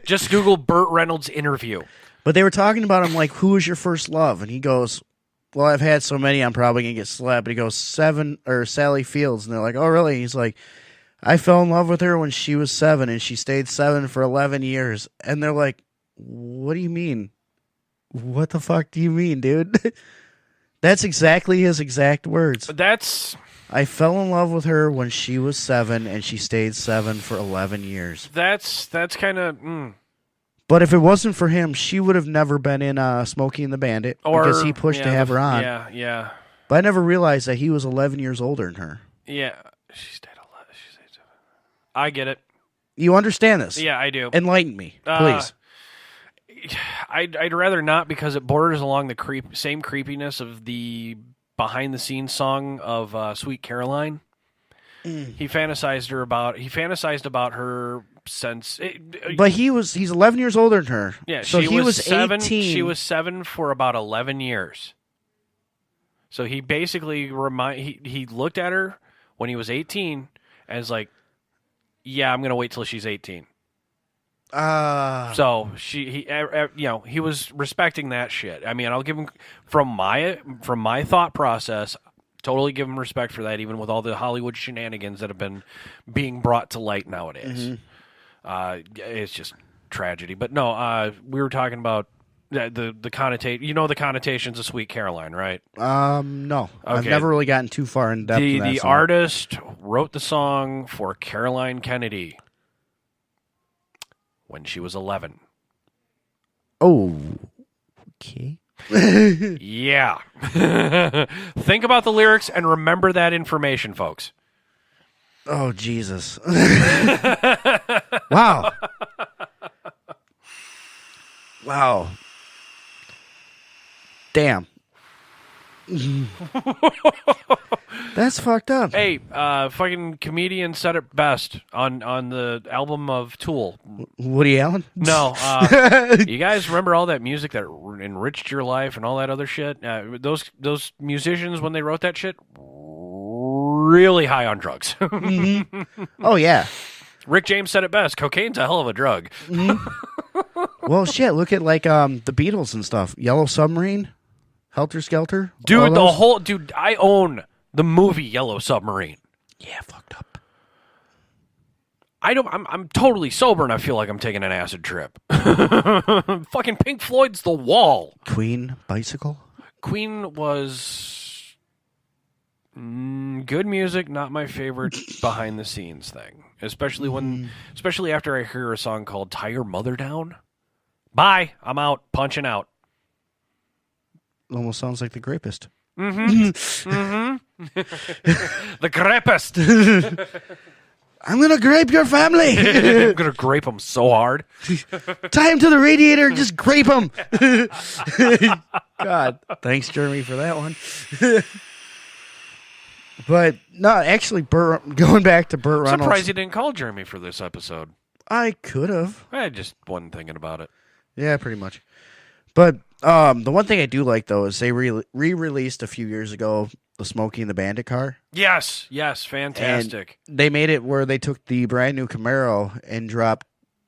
Just Google Burt Reynolds interview. But they were talking about him like, who was your first love? And he goes, well, I've had so many, I'm probably going to get slapped. But he goes, Sally Fields. And they're like, oh, really? He's like, I fell in love with her when she was 7, and she stayed 7 for 11 years. And they're like, what do you mean? What the fuck do you mean, dude? That's exactly his exact words. I fell in love with her when she was 7, and she stayed 7 for 11 years. That's kind of... But if it wasn't for him, she would have never been in Smokey and the Bandit because he pushed to have her on. Yeah. But I never realized that he was 11 years older than her. Yeah. She stayed 11. She stayed 7. I get it. You understand this? Yeah, I do. Enlighten me, please. I'd rather not because it borders along the same creepiness of the behind-the-scenes song of Sweet Caroline. He fantasized about her since. But he's 11 years older than her. Yeah, so he was 7. 18. She was 7 for about 11 years. So he basically he looked at her when he was 18 and was like, "Yeah, I'm gonna wait till she's 18." So he was respecting that shit. I mean, I'll give him from my thought process. Totally give him respect for that, even with all the Hollywood shenanigans that have been being brought to light nowadays. It's just tragedy. But no, we were talking about the connotation. You know the connotations of Sweet Caroline, right? No. Okay. I've never really gotten too far in depth. The artist wrote the song for Caroline Kennedy when she was 11. Oh, okay. Yeah. Think about the lyrics and remember that information, folks. Oh, Jesus. Wow. Wow. Damn. That's fucked up. Hey, fucking comedian said it best on the album of Tool. Woody Allen? No. You guys remember all that music that enriched your life and all that other shit? Those musicians, when they wrote that shit, really high on drugs. Oh, yeah. Rick James said it best. Cocaine's a hell of a drug. Well, shit, look at like the Beatles and stuff. Yellow Submarine, Helter Skelter. Dude, I own the movie Yellow Submarine. Yeah, fucked up. I'm totally sober and I feel like I'm taking an acid trip. Fucking Pink Floyd's The Wall. Queen, Bicycle. Queen was good music, not my favorite behind the scenes thing. Especially after I hear a song called Tie Your Mother Down. Bye. I'm out. Punching out. Almost sounds like The Grapist. The grapist. I'm going to grape your family. I'm going to grape them so hard. Tie him to the radiator and just grape him. God. Thanks, Jeremy, for that one. But, no, actually, going back to Burt Reynolds. Surprised you didn't call Jeremy for this episode. I could have. I just wasn't thinking about it. Yeah, pretty much. But the one thing I do like, though, is they re-released a few years ago the Smokey and the Bandit car. Yes, fantastic. And they made it where they took the brand new Camaro and dropped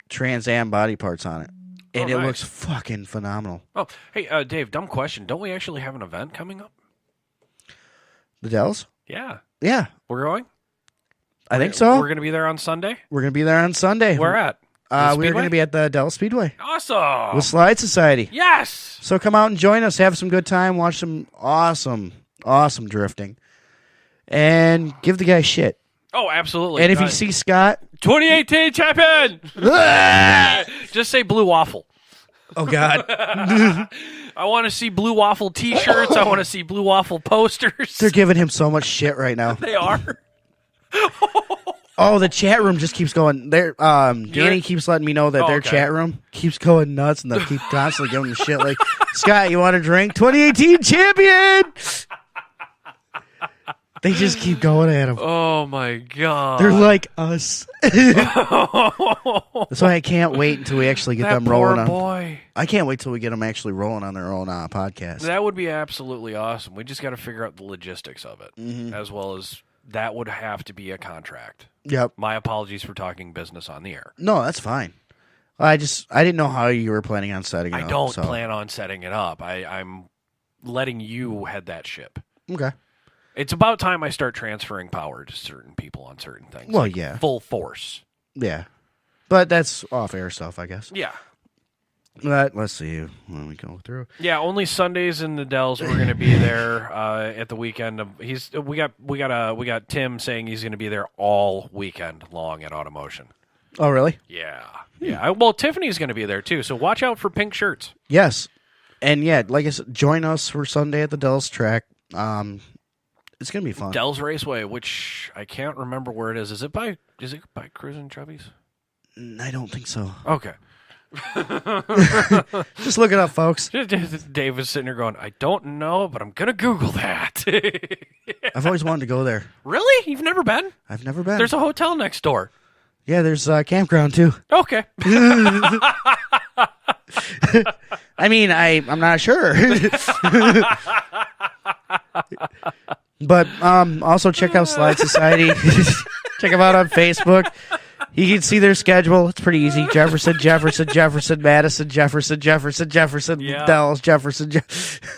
Trans Am body parts on it. And it looks fucking phenomenal. Oh, hey, Dave, dumb question. Don't we actually have an event coming up? The Dells? Yeah. Yeah. We're going? I think so. We're going to be there on Sunday? We're going to be there on Sunday. Where at? We're going to be at the Dell Speedway. Awesome. With Slide Society. Yes. So come out and join us. Have some good time. Watch some awesome drifting. And give the guy shit. Oh, absolutely. And if you see Scott. 2018 champion. Just say Blue Waffle. Oh, God. I want to see Blue Waffle t-shirts. I want to see Blue Waffle posters. They're giving him so much shit right now. They are. Oh, the chat room just keeps going. Danny keeps letting me know that their chat room keeps going nuts, and they keep constantly giving him shit like, Scott, you want a drink? 2018 champion! They just keep going at him. Oh, my God. They're like us. That's why I can't wait until we actually get them rolling on. Boy. I can't wait till we get them actually rolling on their own podcast. That would be absolutely awesome. We just got to figure out the logistics of it, as well as that would have to be a contract. Yep. My apologies for talking business on the air. No, that's fine. I didn't know how you were planning on setting it up. I don't plan on setting it up. I'm letting you head that ship. Okay. It's about time I start transferring power to certain people on certain things. Well, yeah. Full force. Yeah. But that's off-air stuff, I guess. Yeah. Let's see. Let me go through. Yeah, only Sundays in the Dells. We're going to be there at the weekend. We got Tim saying he's going to be there all weekend long at Automotion. Oh, really? Yeah. Yeah. Well, Tiffany's going to be there too, so watch out for pink shirts. Yes. And yeah, like I said, join us for Sunday at the Dells track. It's going to be fun. Dells Raceway, which I can't remember where it is. Is it by Cruz and Chubby's? I don't think so. Okay. Just look it up, folks. Dave was sitting there going, I don't know, but I'm going to Google that. I've always wanted to go there. Really? You've never been? I've never been. There's a hotel next door. Yeah, there's a campground, too. Okay. I mean, I'm not sure. But also check out Slide Society. Check them out on Facebook. You can see their schedule. It's pretty easy. Jefferson, Madison, Jefferson, Yeah. Dells, Jefferson.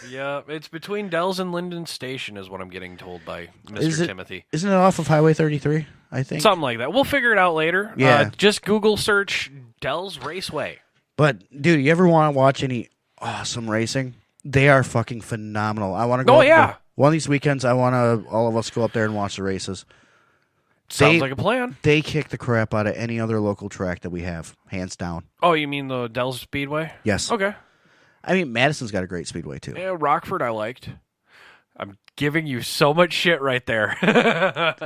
Yeah, it's between Dells and Linden Station is what I'm getting told by Mr. Timothy. Isn't it off of Highway 33, I think? Something like that. We'll figure it out later. Yeah. Just Google search Dells Raceway. But, dude, you ever want to watch any awesome racing? They are fucking phenomenal. I want to go. Oh, yeah. One of these weekends, I want to all of us go up there and watch the races. Sounds like a plan. They kick the crap out of any other local track that we have, hands down. Oh, you mean the Dells Speedway? Yes. Okay. I mean, Madison's got a great speedway, too. Yeah, Rockford I liked. I'm giving you so much shit right there.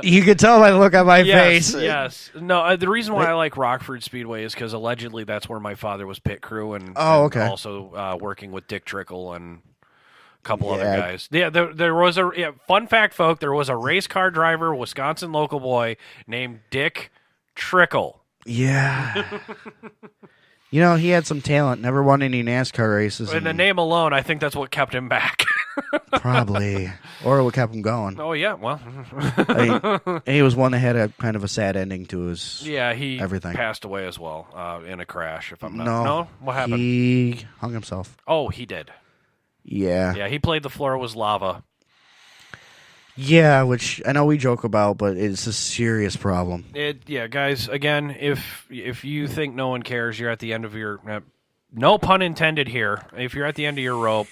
You can tell by the look on my face. Yes. No, the reason why I like Rockford Speedway is because allegedly that's where my father was pit crew and, okay. Also working with Dick Trickle and a couple other guys. Yeah, there was fun fact, folk, there was a race car driver, Wisconsin local boy named Dick Trickle. Yeah. You know, he had some talent, never won any NASCAR races. And the name alone, I think that's what kept him back. Probably. Or what kept him going. Oh, yeah, well. He was one that had a kind of a sad ending to his he everything. Passed away as well in a crash, if I'm not... No? What happened? He hung himself. Oh, he did. Yeah. Yeah, he played The Floor Was Lava. Yeah, which I know we joke about, but it's a serious problem. Guys, again, if you think no one cares, you're at the end of your... no pun intended here. If you're at the end of your rope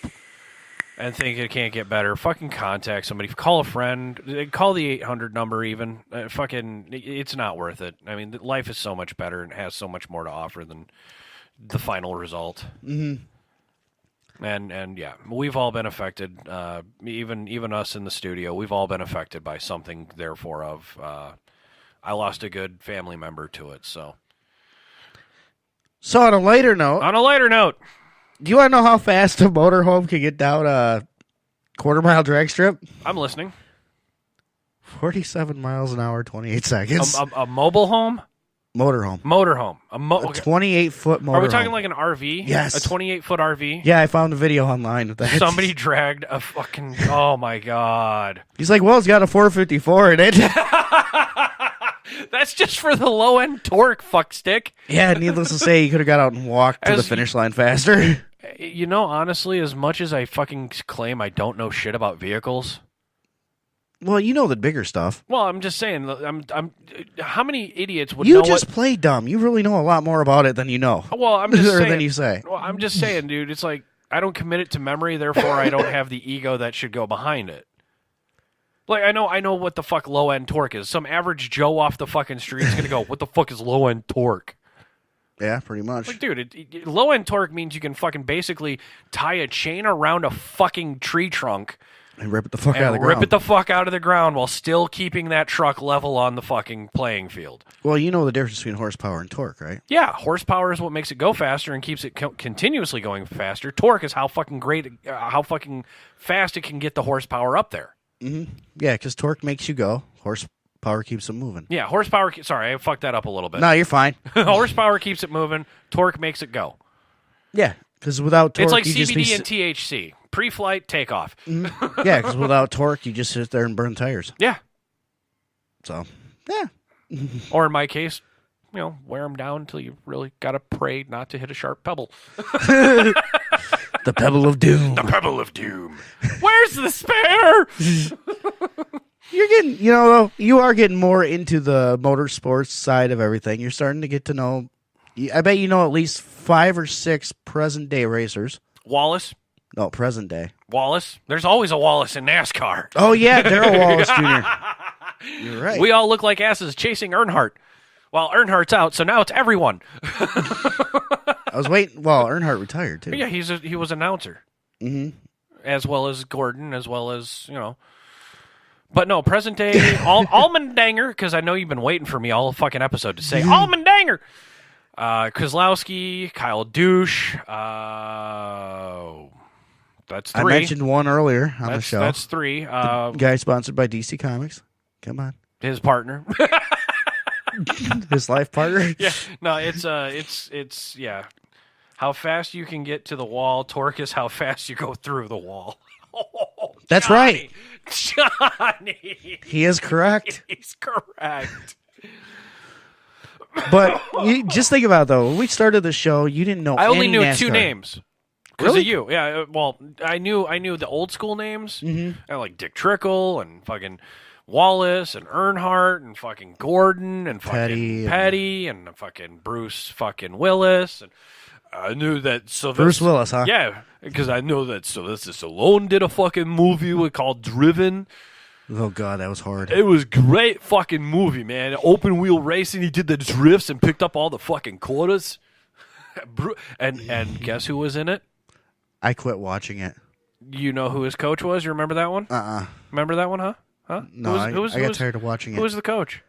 and think it can't get better, fucking contact somebody. Call a friend. Call the 800 number even. It's not worth it. I mean, life is so much better and has so much more to offer than the final result. Mm-hmm. And yeah, we've all been affected. Even us in the studio, we've all been affected by something. Therefore, I lost a good family member to it. So on a lighter note, do you want to know how fast a motorhome can get down a quarter-mile drag strip? I'm listening. 47 miles an hour, 28 seconds. A mobile home. Motorhome. A 28-foot motorhome. Are we talking like an RV? Yes. A 28-foot RV? Yeah, I found a video online of that. Somebody dragged a fucking... Oh, my God. He's like, well, it's got a 454 in it. That's just for the low-end torque, fuckstick. Yeah, needless to say, he could have got out and walked to the finish line faster. You know, honestly, as much as I fucking claim I don't know shit about vehicles... Well, you know the bigger stuff. Well, I'm just saying. How many idiots would you know? You just play dumb. You really know a lot more about it than you know. Well, I'm just saying. Than you say. Well, I'm just saying, dude. It's like I don't commit it to memory, therefore I don't have the ego that should go behind it. Like I know what the fuck low end torque is. Some average Joe off the fucking street is gonna go, "What the fuck is low end torque?" Yeah, pretty much. Like, dude, low end torque means you can fucking basically tie a chain around a fucking tree trunk. And rip it the fuck out of the ground. Rip it the fuck out of the ground while still keeping that truck level on the fucking playing field. Well, you know the difference between horsepower and torque, right? Yeah, horsepower is what makes it go faster and keeps it continuously going faster. Torque is how fucking fast it can get the horsepower up there. Mm-hmm. Yeah, because torque makes you go. Horsepower keeps it moving. Yeah, horsepower... Sorry, I fucked that up a little bit. No, you're fine. Horsepower keeps it moving. Torque makes it go. Yeah, because without torque... It's like CBD and THC. Pre-flight, takeoff. Mm-hmm. Yeah, because without torque, you just sit there and burn tires. Yeah. So, yeah. Or in my case, wear them down until you really got to pray not to hit a sharp pebble. The pebble of doom. The pebble of doom. Where's the spare? You're getting, you are getting more into the motorsports side of everything. You're starting to get to know I bet you know at least 5 or 6 present-day racers. Wallace. No, present day. Wallace. There's always a Wallace in NASCAR. Oh, yeah, Darrell Wallace Jr. You're right. We all look like asses chasing Earnhardt. Well, Earnhardt's out, so now it's everyone. I was waiting. Well, Earnhart retired, too. Yeah, he was announcer. Mm-hmm. As well as Gordon, as well as, But no, present day, Allmendinger, because I know you've been waiting for me all fucking episode to say Allmendinger. Kozlowski, Kyle Douche. That's 3. I mentioned one earlier on the show. That's 3. Guy sponsored by DC Comics. Come on. His partner. His life partner. Yeah. No, it's yeah. How fast you can get to the wall. Torque is how fast you go through the wall. Oh, That's Johnny. right. Johnny. He is correct. He's correct. But you just think about it, though. When we started the show, you didn't know I only any knew NASCAR. 2 names. Because Really? of you. Yeah, well, I knew the old school names. Mm-hmm. Like Dick Trickle and fucking Wallace and Earnhardt and fucking Gordon and fucking Petty and fucking Bruce fucking Willis. And I knew that Sylvester... Bruce Willis, huh? Yeah, because I know that Sylvester Stallone did a fucking movie called Driven. Oh, God, that was hard. It was great fucking movie, man. Open wheel racing. He did the drifts and picked up all the fucking quarters. And guess who was in it? I quit watching it. You know who his coach was? You remember that one? Remember that one, huh? No, I got tired of watching it. Who was the coach?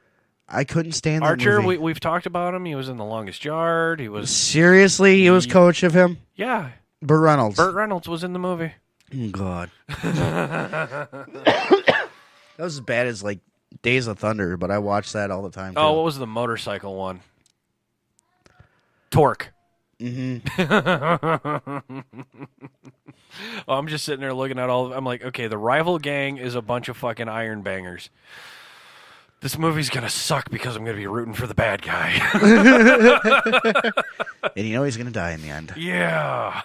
I couldn't stand that Archer. movie. We've talked about him. He was in The Longest Yard. He was... Seriously? He was coach of him? Yeah. Burt Reynolds. Burt Reynolds was in the movie. Oh, God. That was as bad as, like, Days of Thunder, but I watched that all the time, too. Oh, what was the motorcycle one? Torque. Mm-hmm. Oh, I'm just sitting there looking at all... I'm like, okay, the rival gang is a bunch of fucking iron bangers. This movie's going to suck because I'm going to be rooting for the bad guy. And you know he's going to die in the end. Yeah.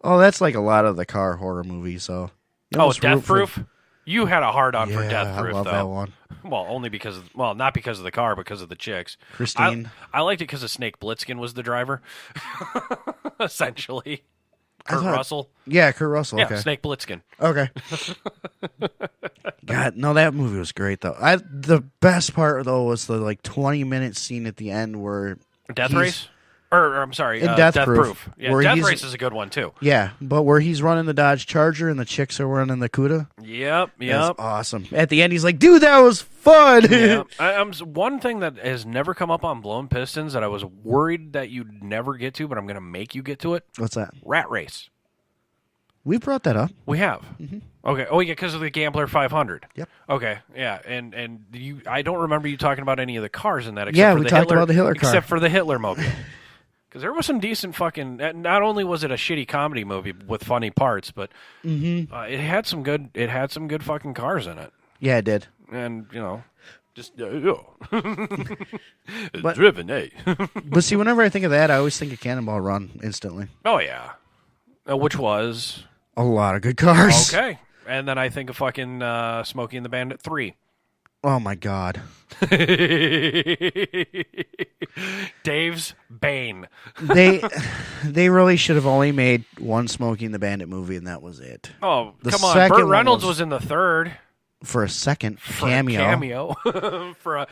Oh, that's like a lot of the car horror movies, so... Death Proof? You had a hard-on for Death Proof, I love though. that one. Well, only because... Well, not because of the car, because of the chicks. Christine. I liked it because of Snake Plissken was the driver. Essentially. Kurt Russell. Yeah, Kurt Russell, Yeah, okay. Snake Plissken. Okay. God, no, that movie was great, though. The best part, though, was the, 20-minute scene at the end where... Death Race? Or I'm sorry, in Death Proof. Yeah, Death Race is a good one, too. Yeah, but where he's running the Dodge Charger and the chicks are running the Cuda. Yep. That's awesome. At the end, he's like, dude, that was fun. Yeah. One thing that has never come up on Blown Pistons that I was worried that you'd never get to, but I'm going to make you get to it. What's that? Rat Race. We brought that up. We have. Mm-hmm. Okay. Oh, yeah, because of the Gambler 500. Yep. Okay. Yeah, and you. I don't remember you talking about any of the cars in that. Except Yeah, for we the talked Hitler, about the Hitler car. except for the Hitler mobile. Because there was some decent fucking. Not only was it a shitty comedy movie with funny parts, but it had some good. It had some good fucking cars in it. Yeah, it did. And just But- driven, eh? But see, whenever I think of that, I always think of Cannonball Run instantly. Oh yeah, which was A lot of good cars. okay. And then I think of fucking Smokey and the Bandit 3. Oh my God. Dave's Bane. They really should have only made one Smokey and the Bandit movie, and that was it. Oh, The come on. second Burt one Reynolds was- was in the third. For a second For cameo. a cameo.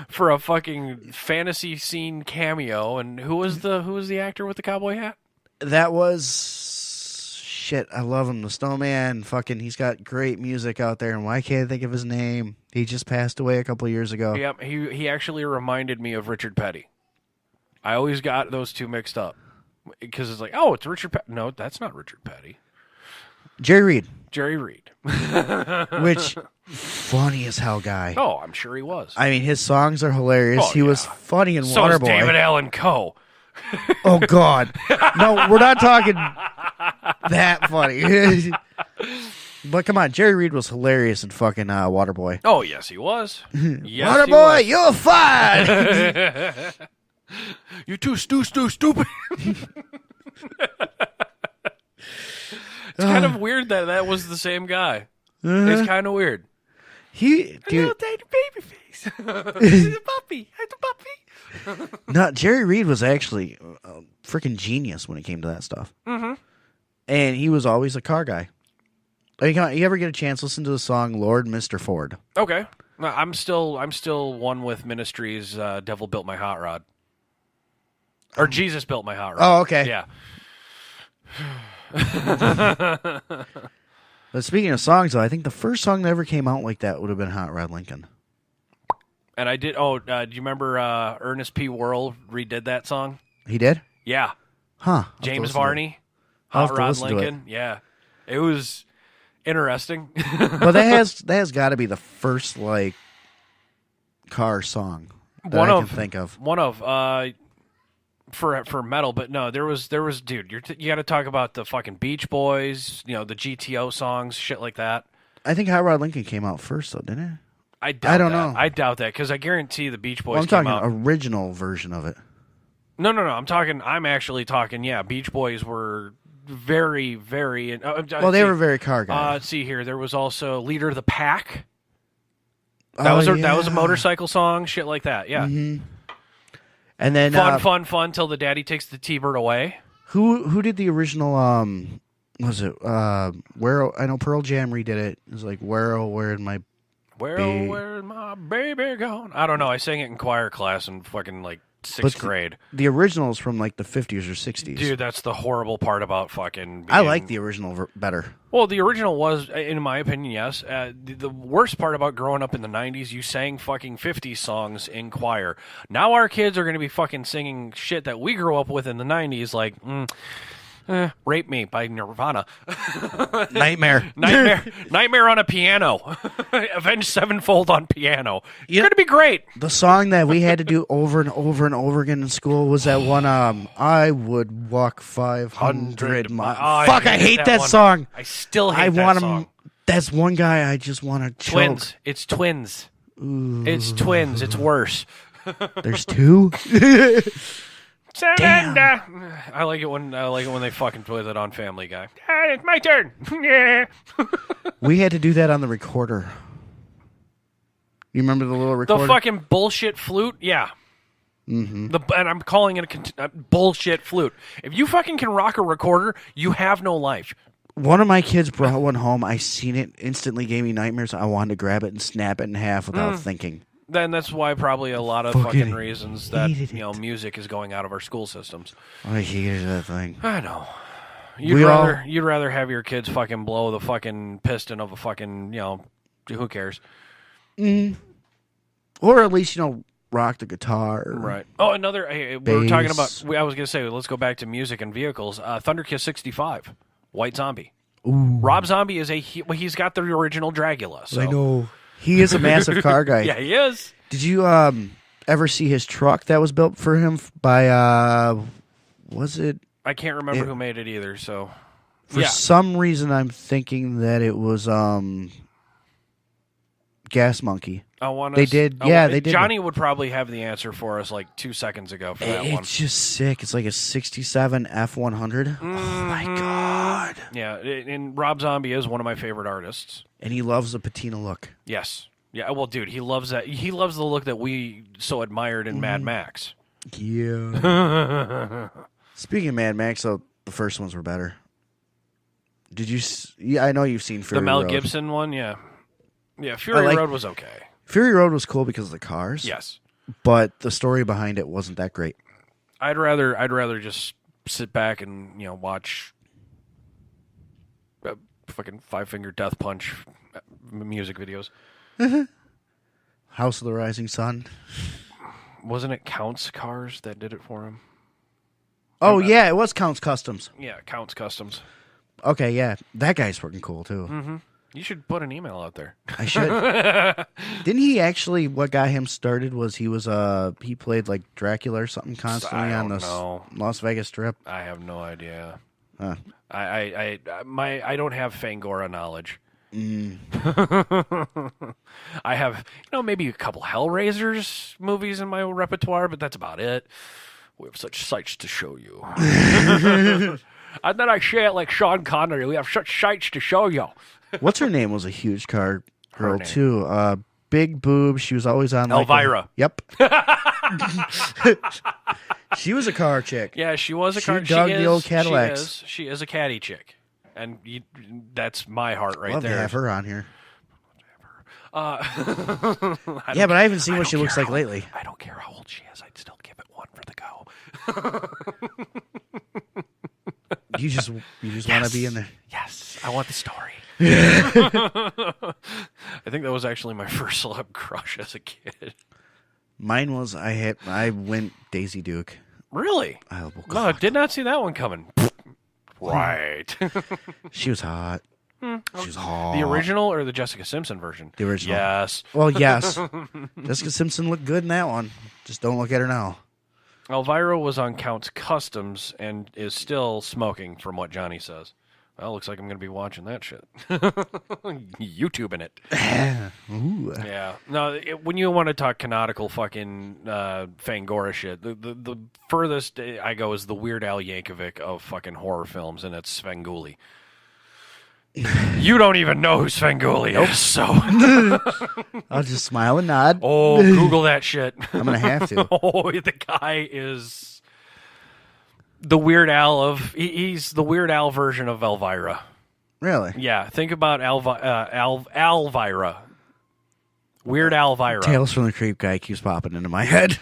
for a fucking fantasy scene cameo. And who was the actor with the cowboy hat? That was shit. I love him. The Snowman. Fucking, he's got great music out there. And why can't I think of his name? He just passed away a couple of years ago. Yep, he actually reminded me of Richard Petty. I always got those two mixed up because it's like, oh, it's Richard Petty. No, that's not Richard Petty. Jerry Reed. Jerry Reed. Which funny as hell guy. Oh, I'm sure he was. I mean, his songs are hilarious. Oh, he was yeah. funny in So is Waterboy. David Allen Coe. Oh God, no, we're not talking that funny. But come on, Jerry Reed was hilarious in fucking Waterboy. Oh, yes, he was. Yes, Waterboy, he you're fired. was. You too stupid. It's kind of weird that was the same guy. It's kind of weird. He, dude, Little tiny baby face. He's a puppy. No, Jerry Reed was actually a freaking genius when it came to that stuff. Mm-hmm. And he was always a car guy. You ever get a chance, listen to the song Lord Mr. Ford. Okay. No, I'm still one with Ministry's Devil Built My Hot Rod. Or Jesus Built My Hot Rod. Oh, okay. Yeah. But speaking of songs, though, I think the first song that ever came out like that would have been Hot Rod Lincoln. And I did. Oh, do you remember Ernest P. Worrell redid that song? He did? Yeah. Huh. James Varney, I'll have Hot to Rod listen to it. Lincoln. Yeah. It was interesting. But that has got to be the first like car song that I can think of. For metal, but no, there was dude. You got to talk about the fucking Beach Boys. You know, the GTO songs, shit like that. I think Hot Rod Lincoln came out first, though, didn't it? I don't know. I doubt that because I guarantee the Beach Boys. Well, I'm talking came out. original version of it. No. I'm actually talking. Yeah, Beach Boys were very, very. Well, they were very car guys. Let's see here. There was also Leader of the Pack. That was a motorcycle song, shit like that. Yeah. Mm-hmm. And then fun till the daddy takes the T-bird away. Who did the original? Was it where? I know Pearl Jam redid it. It was like where's my baby gone? I don't know. I sang it in choir class in fucking like sixth grade. The original is from like the 50s or 60s. Dude, that's the horrible part about fucking. I like the original better. Well, the original was, in my opinion, yes. The worst part about growing up in the 90s, you sang fucking 50s songs in choir. Now our kids are going to be fucking singing shit that we grew up with in the 90s, like Rape Me by Nirvana. Nightmare on a piano. Avenged Sevenfold on piano. It's going to be great. The song that we had to do over and over and over again in school was that one, I would walk 500 miles. Fuck, I hate that song. I still hate that song. That's one guy I just want to choke. Twins. It's twins. Ooh. It's twins. It's worse. There's two? Surrender. I like it when they fucking play that on Family Guy. It's my turn. Yeah. We had to do that on the recorder. You remember the little recorder? The fucking bullshit flute? Yeah. Mm-hmm. And I'm calling it a bullshit flute. If you fucking can rock a recorder, you have no life. One of my kids brought one home. I seen it, instantly gave me nightmares. I wanted to grab it and snap it in half without thinking. Then that's why probably a lot of fucking reasons that music is going out of our school systems. I hated that thing. I know. You'd rather have your kids fucking blow the fucking piston of a fucking, who cares? Mm. Or at least, rock the guitar. Right. Oh, another, we were talking about, I was going to say, let's go back to music and vehicles. Thunderkiss 65, White Zombie. Ooh. Rob Zombie is he's got the original Dragula. So. I know. He is a massive car guy. Yeah, he is. Did you ever see his truck that was built for him by, was it? I can't remember who made it either, so. For some reason, I'm thinking that it was Gas Monkey. They did. Johnny would probably have the answer for us like 2 seconds ago for that one. It's just sick. It's like a 67 F100. Oh, my God. Yeah, and Rob Zombie is one of my favorite artists. And he loves the patina look. Yes. Yeah, well, dude, he loves that. He loves the look that we so admired in Mad Max. Yeah. Speaking of Mad Max, though, the first ones were better. Did you? Yeah, I know you've seen Fury Road. The Mel Gibson one, yeah. Yeah, Fury Road was okay. Fury Road was cool because of the cars. Yes. But the story behind it wasn't that great. I'd rather just sit back and, watch fucking Five Finger Death Punch music videos. House of the Rising Sun. Wasn't it Count's Cars that did it for him? Oh, yeah, it was Count's Customs. Yeah, Count's Customs. Okay, yeah. That guy's freaking cool, too. Mm-hmm. You should put an email out there. I should. Didn't he actually, what got him started was he played like Dracula or something constantly on the Las Vegas Strip? I have no idea. Huh. I don't have Fangora knowledge. Mm. I have, maybe a couple Hellraisers movies in my repertoire, but that's about it. We have such sights to show you. And then I say it like Sean Connery. We have such sights to show you. What's her name was a huge car girl, too. big boobs. She was always on like Elvira. Yep. She was a car chick. Yeah, she was a car chick. She dug the old Cadillacs. She is a caddy chick. And that's my heart right Love there. to have her on here. Yeah, but I haven't seen what she looks like lately. I don't care how old she is. I'd still give it one for the go. You just want to be in there. Yes, I want the story. I think that was actually my first celeb crush as a kid. Mine was I went Daisy Duke. Really? No, did not see that one coming. Right. She was hot. She was hot. The original or the Jessica Simpson version? The original. Yes. Well, yes. Jessica Simpson looked good in that one. Just don't look at her now. Elvira was on Count's Customs and is still smoking, from what Johnny says. Well, looks like I'm going to be watching that shit. YouTubing it. Ooh. Yeah. No, when you want to talk canonical fucking Fangora shit, the furthest I go is the Weird Al Yankovic of fucking horror films, and it's Svengoolie. You don't even know who Svengoolie is, so... I'll just smile and nod. Oh, Google that shit. I'm going to have to. Oh, the guy is the Weird Al of... He's the Weird Al version of Elvira. Really? Yeah, think about Elvira. Weird Elvira. Tales from the Creep guy keeps popping into my head.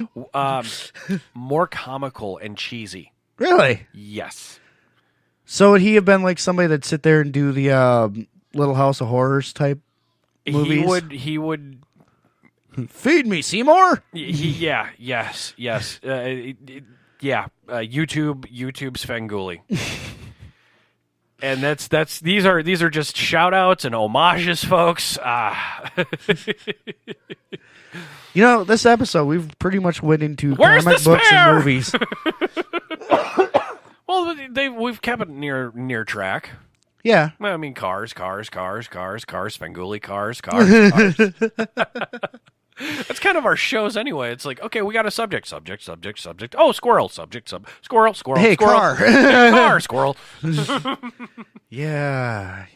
More comical and cheesy. Really? Yes. So would he have been like somebody that'd sit there and do the Little House of Horrors type movies? He would. Feed me, Seymour. Yes. YouTube Svengoolie. And these are just shout outs and homages, folks. You know, this episode we've pretty much went into Where's comic the books spare? and movies. Well, we've kept it near track. Yeah. I mean, cars, Svengoolie, cars. That's kind of our shows anyway. It's like, okay, we got a subject. Oh, squirrel, squirrel. Hey, squirrel. car. Car, squirrel. Yeah.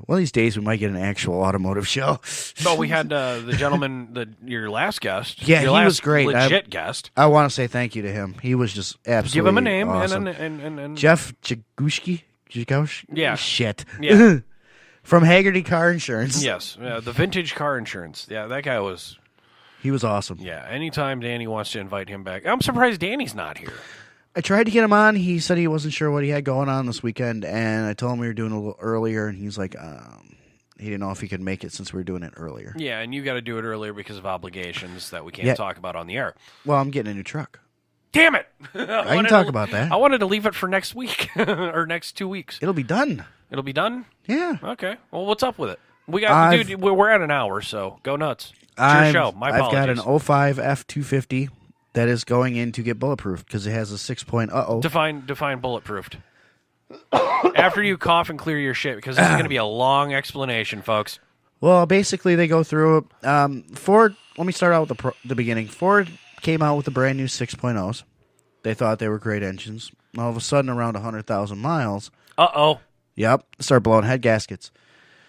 One of these days we might get an actual automotive show. So we had the gentleman, your last guest. Yeah, your he last was great. Legit guest. I want to say thank you to him. He was just absolutely Give him a name awesome. and Jeff Jagushki? Yeah. Shit. Yeah. From Haggerty Car Insurance. Yes, the vintage car insurance. Yeah, that guy was. He was awesome. Yeah, anytime Danny wants to invite him back. I'm surprised Danny's not here. I tried to get him on. He said he wasn't sure what he had going on this weekend, and I told him we were doing it a little earlier, and he's like, he didn't know if he could make it since we were doing it earlier. Yeah, and you got to do it earlier because of obligations that we can't talk about on the air. Well, I'm getting a new truck. Damn it! I can talk about that. I wanted to leave it for next week or next 2 weeks. It'll be done. It'll be done? Yeah. Okay. Well, what's up with it? We got dude. We're at an hour, so go nuts. It's your show. My apologies. I've got an 05 F250 that is going in to get bulletproof because it has a 6-point. Define bulletproofed. After you cough and clear your shit, because this is going to be a long explanation, folks. Well, basically they go through. Ford. Let me start out with the beginning. Ford came out with the brand new 6.0s. They thought they were great engines. All of a sudden, around 100,000 miles. Yep. Start blowing head gaskets.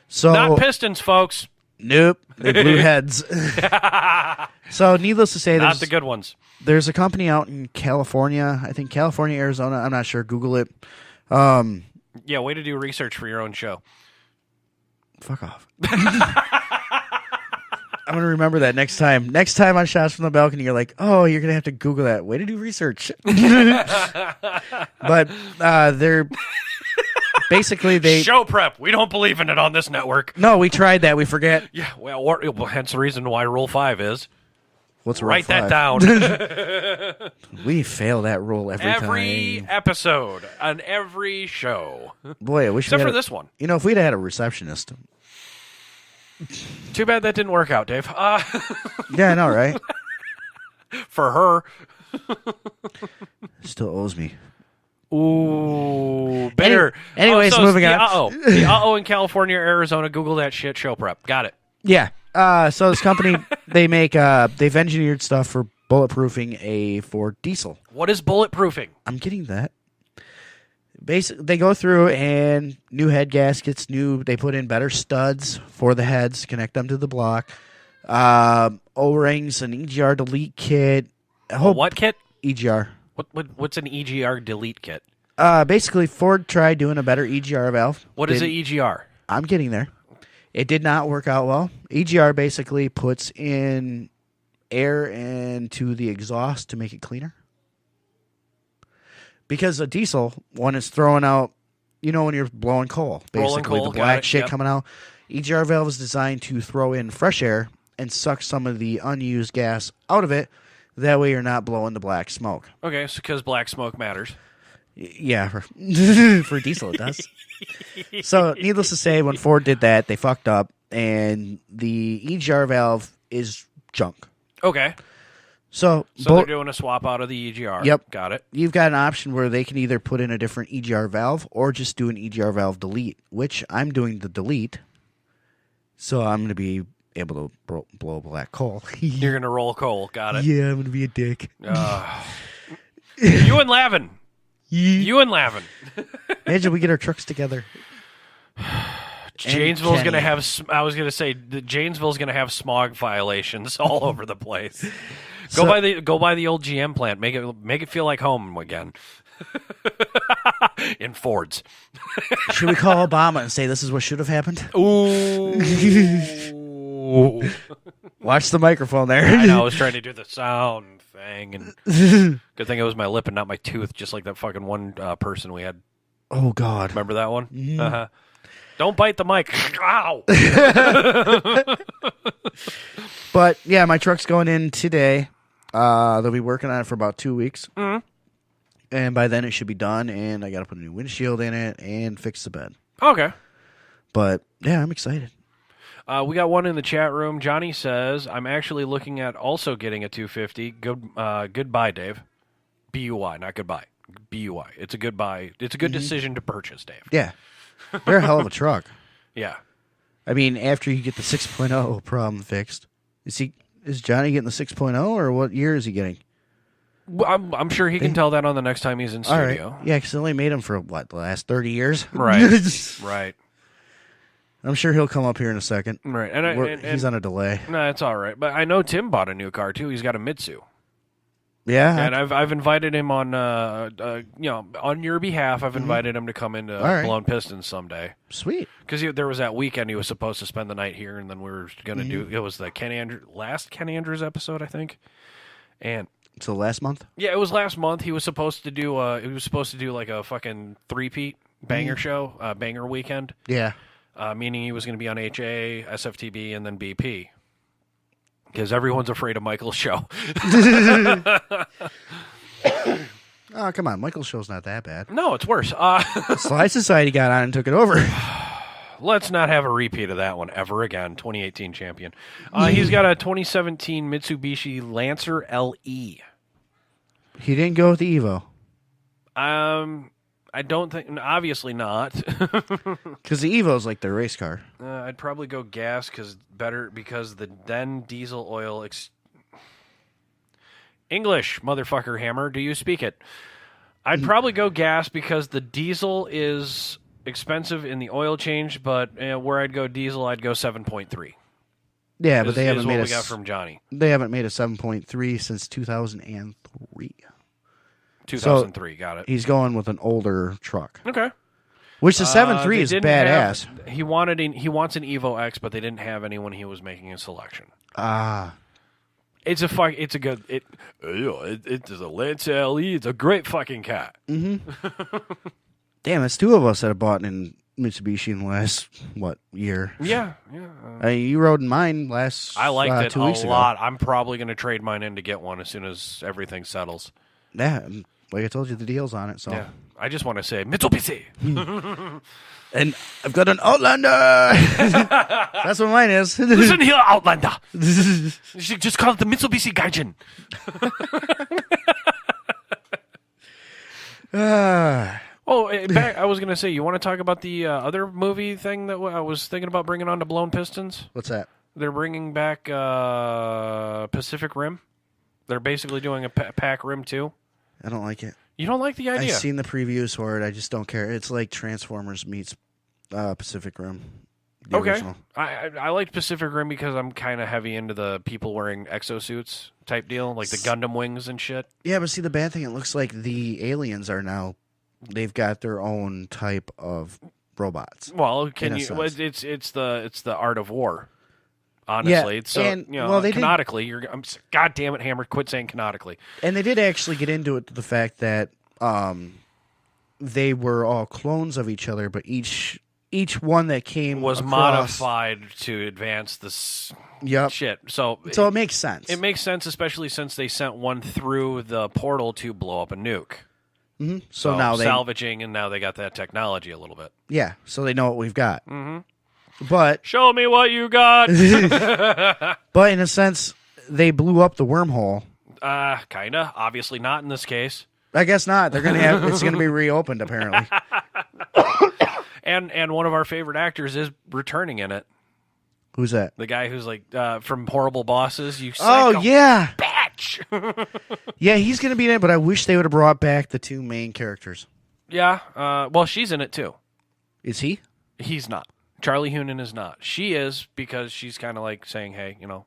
So not pistons, folks. Nope. They blew heads. So, needless to say, not the good ones. There's a company out in California. I think California, Arizona. I'm not sure. Google it. Yeah, way to do research for your own show. Fuck off. I'm going to remember that next time. Next time on Shots from the Balcony, you're like, oh, you're going to have to Google that. Way to do research. But they're... Basically, show prep. We don't believe in it on this network. No, we tried that. We forget. Yeah, well, hence the reason why Rule 5 is. What's Rule Write 5? that down. We fail that rule every time. Every episode on every show. Boy, I wish except we had for this one. You know, if we'd had a receptionist. Too bad that didn't work out, Dave. Yeah, I know, right? For her. Still owes me. Ooh, better. Anyways, so moving on. on. The in California, Arizona. Google that shit. Show prep. Got it. Yeah. So this company, they've engineered stuff for bulletproofing a Ford diesel. What is bulletproofing? I'm getting that. Basically, they go through and new head gaskets, they put in better studs for the heads, connect them to the block. O-rings, an EGR delete kit. What kit? EGR. What's an EGR delete kit? Basically, Ford tried doing a better EGR valve. What is an EGR? I'm getting there. It did not work out well. EGR basically puts in air into the exhaust to make it cleaner. Because a diesel, when it's throwing out, when you're blowing coal, basically the black shit coming out, EGR valve is designed to throw in fresh air and suck some of the unused gas out of it. That way you're not blowing the black smoke. Okay, so because black smoke matters. Yeah, for diesel it does. So, needless to say, when Ford did that, they fucked up, and the EGR valve is junk. Okay. So they're doing a swap out of the EGR. Yep. Got it. You've got an option where they can either put in a different EGR valve or just do an EGR valve delete, which I'm doing the delete. So I'm going to be able to blow black coal. You're going to roll coal. Got it. Yeah, I'm going to be a dick. You and Lavin. You and Lavin. Imagine we get our trucks together. Janesville's going to have, I was going to say, Janesville's going to have smog violations all over the place. Go by the old GM plant. Make it feel like home again. In Fords. Should we call Obama and say this is what should have happened? Ooh. Watch the microphone there. I know, I was trying to do the sound thing, and good thing it was my lip and not my tooth, just like that fucking one person we had. Oh, God. Remember that one? Mm-hmm. Don't bite the mic. Ow! But, yeah, my truck's going in today. They'll be working on it for about 2 weeks. Mm-hmm. And by then it should be done, and I got to put a new windshield in it and fix the bed. Okay. But, yeah, I'm excited. We got one in the chat room. Johnny says, I'm actually looking at also getting a 250. Goodbye, Dave. B-U-Y, not goodbye. B-U-Y. It's a goodbye. It's a good decision to purchase, Dave. Yeah. They're a hell of a truck. Yeah. I mean, after you get the 6.0 problem fixed, is Johnny getting the 6.0, or what year is he getting? I'm sure he can tell that on the next time he's in studio. Right. Yeah, because they only made him for, the last 30 years? Right. Right. I'm sure he'll come up here in a second. Right. And he's on a delay. No, it's all right. But I know Tim bought a new car, too. He's got a Mitsu. Yeah. And I've invited him on, on your behalf, I've invited him to come into Blown Pistons someday. Sweet. Because there was that weekend he was supposed to spend the night here, and then we were going to do, it was the last Ken Andrews episode, I think. And so last month? Yeah, it was last month. He was supposed to do like a fucking three-peat banger show, banger weekend. Yeah. Meaning he was going to be on HA, SFTB, and then BP. Because everyone's afraid of Michael's show. Oh, come on. Michael's show's not that bad. No, it's worse. Slide Society got on and took it over. Let's not have a repeat of that one ever again. 2018 champion. He's got a 2017 Mitsubishi Lancer LE. He didn't go with the Evo. I don't think, obviously not. Because the Evo's like their race car. I'd probably go gas because the then diesel oil. English, motherfucker hammer, do you speak it? I'd probably go gas because the diesel is expensive in the oil change, but where I'd go diesel, I'd go 7.3. Yeah, but they haven't made we got from Johnny. They haven't made a 7.3 since 2003. 2003, got it. He's going with an older truck. Okay. Which the 7.3 is badass. He wants an Evo X, but they didn't have any when he was making his selection. It's a good it's a Lancer LE. It's a great fucking cat. Mm-hmm. Damn, it's two of us that have bought in Mitsubishi in the last year? Yeah. You rode in mine last. I liked it 2 weeks a lot. I'm probably going to trade mine in to get one as soon as everything settles. Yeah, like I told you, the deal's on it. So yeah. I just want to say Mitsubishi. And I've got an Outlander. That's what mine is. Listen here, Outlander. You should just call it the Mitsubishi Gaijin. I was going to say, you want to talk about the other movie thing that I was thinking about bringing on to Blown Pistons? What's that? They're bringing back Pacific Rim. They're basically doing a pack rim too. I don't like it. You don't like the idea? I've seen the previews for it. I just don't care. It's like Transformers meets Pacific Rim. The Okay. original. I liked Pacific Rim because I'm kind of heavy into the people wearing exosuits type deal, like the Gundam wings and shit. Yeah, but see, the bad thing, it looks like the aliens are now, they've got their own type of robots. Well, can you? Well, it's the art of war. Honestly, Yeah, so and, you know, well, they canonically, God damn it, Hammer, quit saying canonically. And they did actually get into it to the fact that they were all clones of each other, but each one that came Was across, modified to advance this shit. So it makes sense. It makes sense, especially since they sent one through the portal to blow up a nuke. Mm-hmm. So now salvaging, and now they got that technology a little bit. Yeah, so they know what we've got. Mm-hmm. But show me what you got. But in a sense, they blew up the wormhole. Kinda. Obviously not in this case. I guess not. They're gonna have it's gonna be reopened apparently. And one of our favorite actors is returning in it. Who's that? The guy who's like from Horrible Bosses. You psycho yeah, bitch. Yeah, he's gonna be in it. But I wish they would have brought back the two main characters. Yeah. Well, she's in it too. Is he? He's not. Charlie Hunnam is not. She is because she's kind of like saying, "Hey, you know,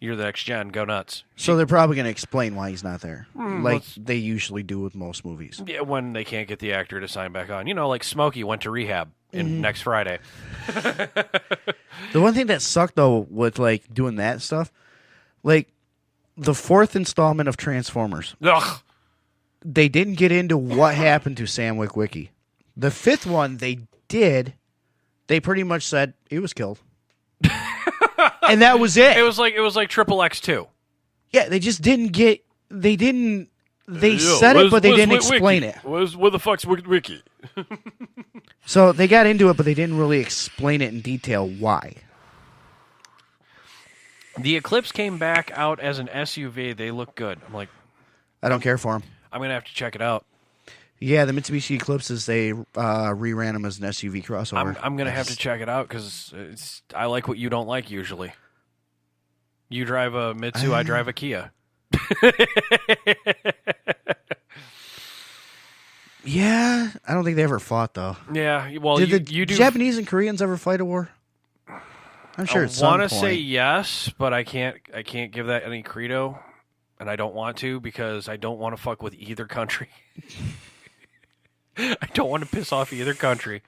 you're the next gen. Go nuts." So they're probably going to explain why he's not there, like they usually do with most movies. Yeah, when they can't get the actor to sign back on. You know, like Smokey went to rehab next Friday. The one thing that sucked though with like doing that stuff, like the fourth installment of Transformers, they didn't get into what happened to Sam Witwicky. The fifth one they did. They pretty much said he was killed, and that was it. It was like Triple X2. Yeah, they just didn't get. They didn't. They said it, but they didn't explain it. Where the fuck's Wiki? So they got into it, but they didn't really explain it in detail why. The Eclipse came back out as an SUV. They look good. I'm like, I don't care for them. I'm gonna have to check it out. Yeah, the Mitsubishi Eclipses, they reran them as an SUV crossover. I'm going to have to check it out because I like what you don't like usually. You drive a Mitsu, I drive a Kia. Yeah, I don't think they ever fought, though. Yeah, well, Did you do. Japanese and Koreans ever fight a war? I'm sure at some point. I want to say yes, but I can't give that any credo, and I don't want to because I don't want to fuck with either country. I don't want to piss off either country.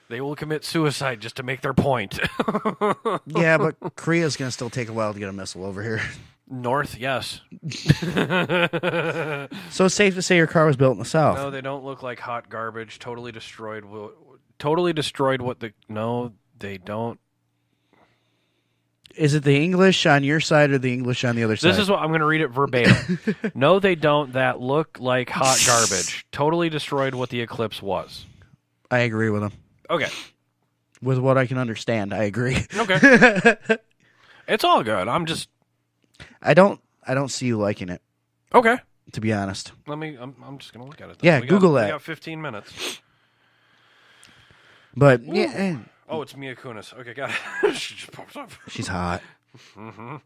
They will commit suicide just to make their point. Yeah, but Korea's going to still take a while to get a missile over here. North, yes. So it's safe to say your car was built in the South. No, they don't look like hot garbage. Totally destroyed what the... No, they don't. Is it the English on your side or the English on the other side? This is what I'm going to read it verbatim. No, they don't. That look like hot garbage. Totally destroyed what the Eclipse was. I agree with him. Okay. With what I can understand, I agree. Okay. It's all good. I'm just... I don't see you liking it. Okay. To be honest. I'm just going to look at it. Yeah, Google that. We got 15 minutes. But, yeah... Oh, it's Mia Kunis. Okay, got it. She just pops up. She's hot. Mm-hmm.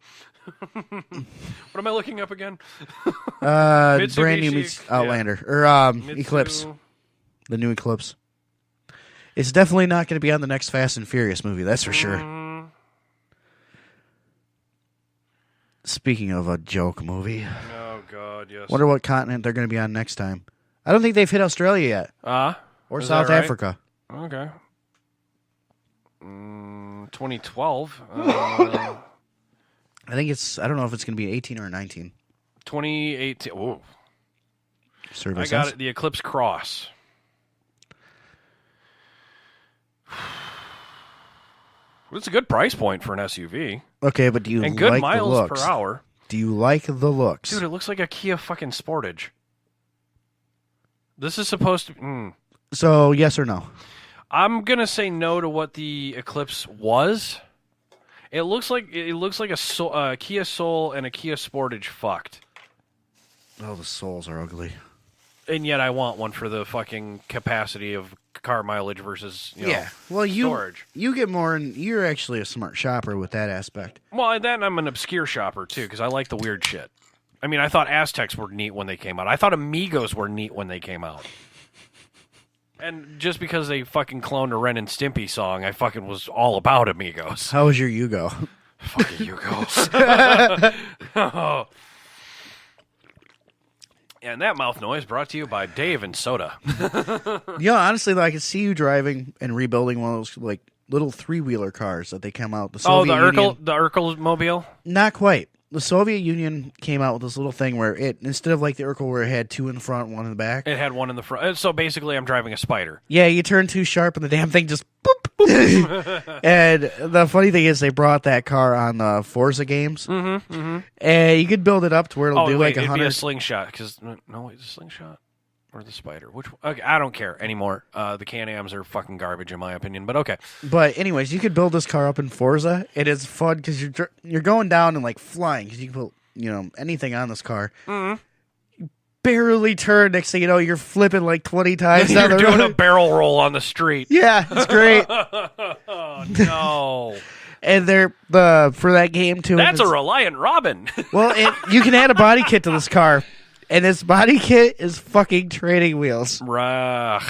What am I looking up again? Brand new Outlander. Yeah. Or Eclipse. The new Eclipse. It's definitely not going to be on the next Fast and Furious movie, that's for sure. Speaking of a joke movie. Oh, God, yes. Wonder what continent they're going to be on next time. I don't think they've hit Australia yet. Or South Africa. Okay. 2012. I think I don't know if it's going to be 18 or 19. 2018. Whoa. Service I got it. The Eclipse Cross. It's a good price point for an SUV. Okay, but do you and good like miles the looks? Per hour. Do you like the looks? Dude, it looks like a Kia fucking Sportage. This is supposed to... So, yes or no? I'm gonna say no to what the Eclipse was. It looks like a Kia Soul and a Kia Sportage fucked. Oh, the Souls are ugly. And yet I want one for the fucking capacity of car mileage versus storage. You get more, and you're actually a smart shopper with that aspect. Well, and then I'm an obscure shopper too because I like the weird shit. I mean, I thought Aztecs were neat when they came out. I thought Amigos were neat when they came out. And just because they fucking cloned a Ren and Stimpy song, I fucking was all about Amigos. How was your Yugo? Fucking Yugo. Oh. And that mouth noise brought to you by Dave and Soda. Honestly, though, I could see you driving and rebuilding one of those like little 3-wheeler cars that they come out. The Soviet Union. The Urkel mobile? Not quite. The Soviet Union came out with this little thing where it, instead of like the Urkel where it had 2 in the front, 1 in the back. It had 1 in the front. So basically, I'm driving a Spider. Yeah, you turn too sharp and the damn thing just boop, boop. And the funny thing is they brought that car on the Forza games. And you could build it up to where it'll do like 100. It'd be a slingshot. No, wait, the slingshot? Or the Spider? Which one? Okay, I don't care anymore. The Can-Ams are fucking garbage in my opinion, but okay. But anyways, you could build this car up in Forza. It is fun because you're going down and like flying because you can put anything on this car. You barely turn. Next thing you know, you're flipping like 20 times. You're doing a barrel roll on the street. Yeah, it's great. Oh no. And for that game too. That's a Reliant Robin. Well, you can add a body kit to this car. And this body kit is fucking training wheels. Okay.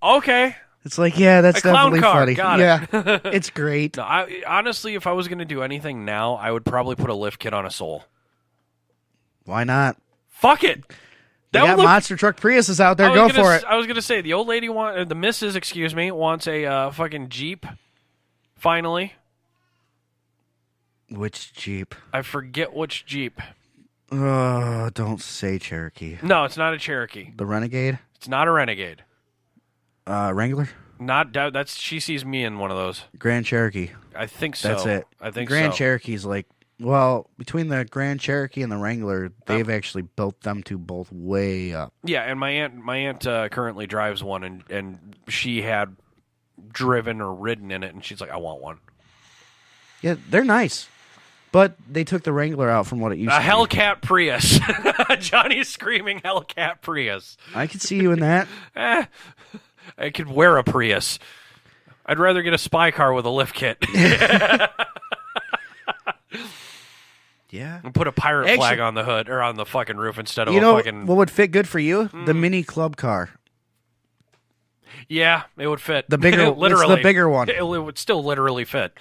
Okay. It's like, yeah, that's definitely funny. Got it. It's great. No, honestly, if I was going to do anything now, I would probably put a lift kit on a Soul. Why not? Fuck it. They got monster truck Priuses out there. Go for it. I was going to say, the old lady the missus, wants a fucking Jeep. Finally. Which Jeep? I forget which Jeep. Don't say Cherokee. No, it's not a Cherokee. The Renegade? It's not a Renegade. Wrangler? She sees me in one of those. Grand Cherokee. I think so. That's it. I think Grand so. Cherokee's like, well, between the Grand Cherokee and the Wrangler, they've actually built them two both way up. Yeah, and my aunt currently drives one, and she had driven or ridden in it, and she's like, I want one. Yeah, they're nice. But they took the Wrangler out from what it used to be. A Hellcat Prius. Johnny's screaming Hellcat Prius. I could see you in that. I could wear a Prius. I'd rather get a spy car with a lift kit. Yeah. And put a pirate flag on the hood or on the fucking roof instead of what would fit good for you? The mini club car. Yeah, it would fit. The bigger, literally, it's the bigger one. It would still literally fit.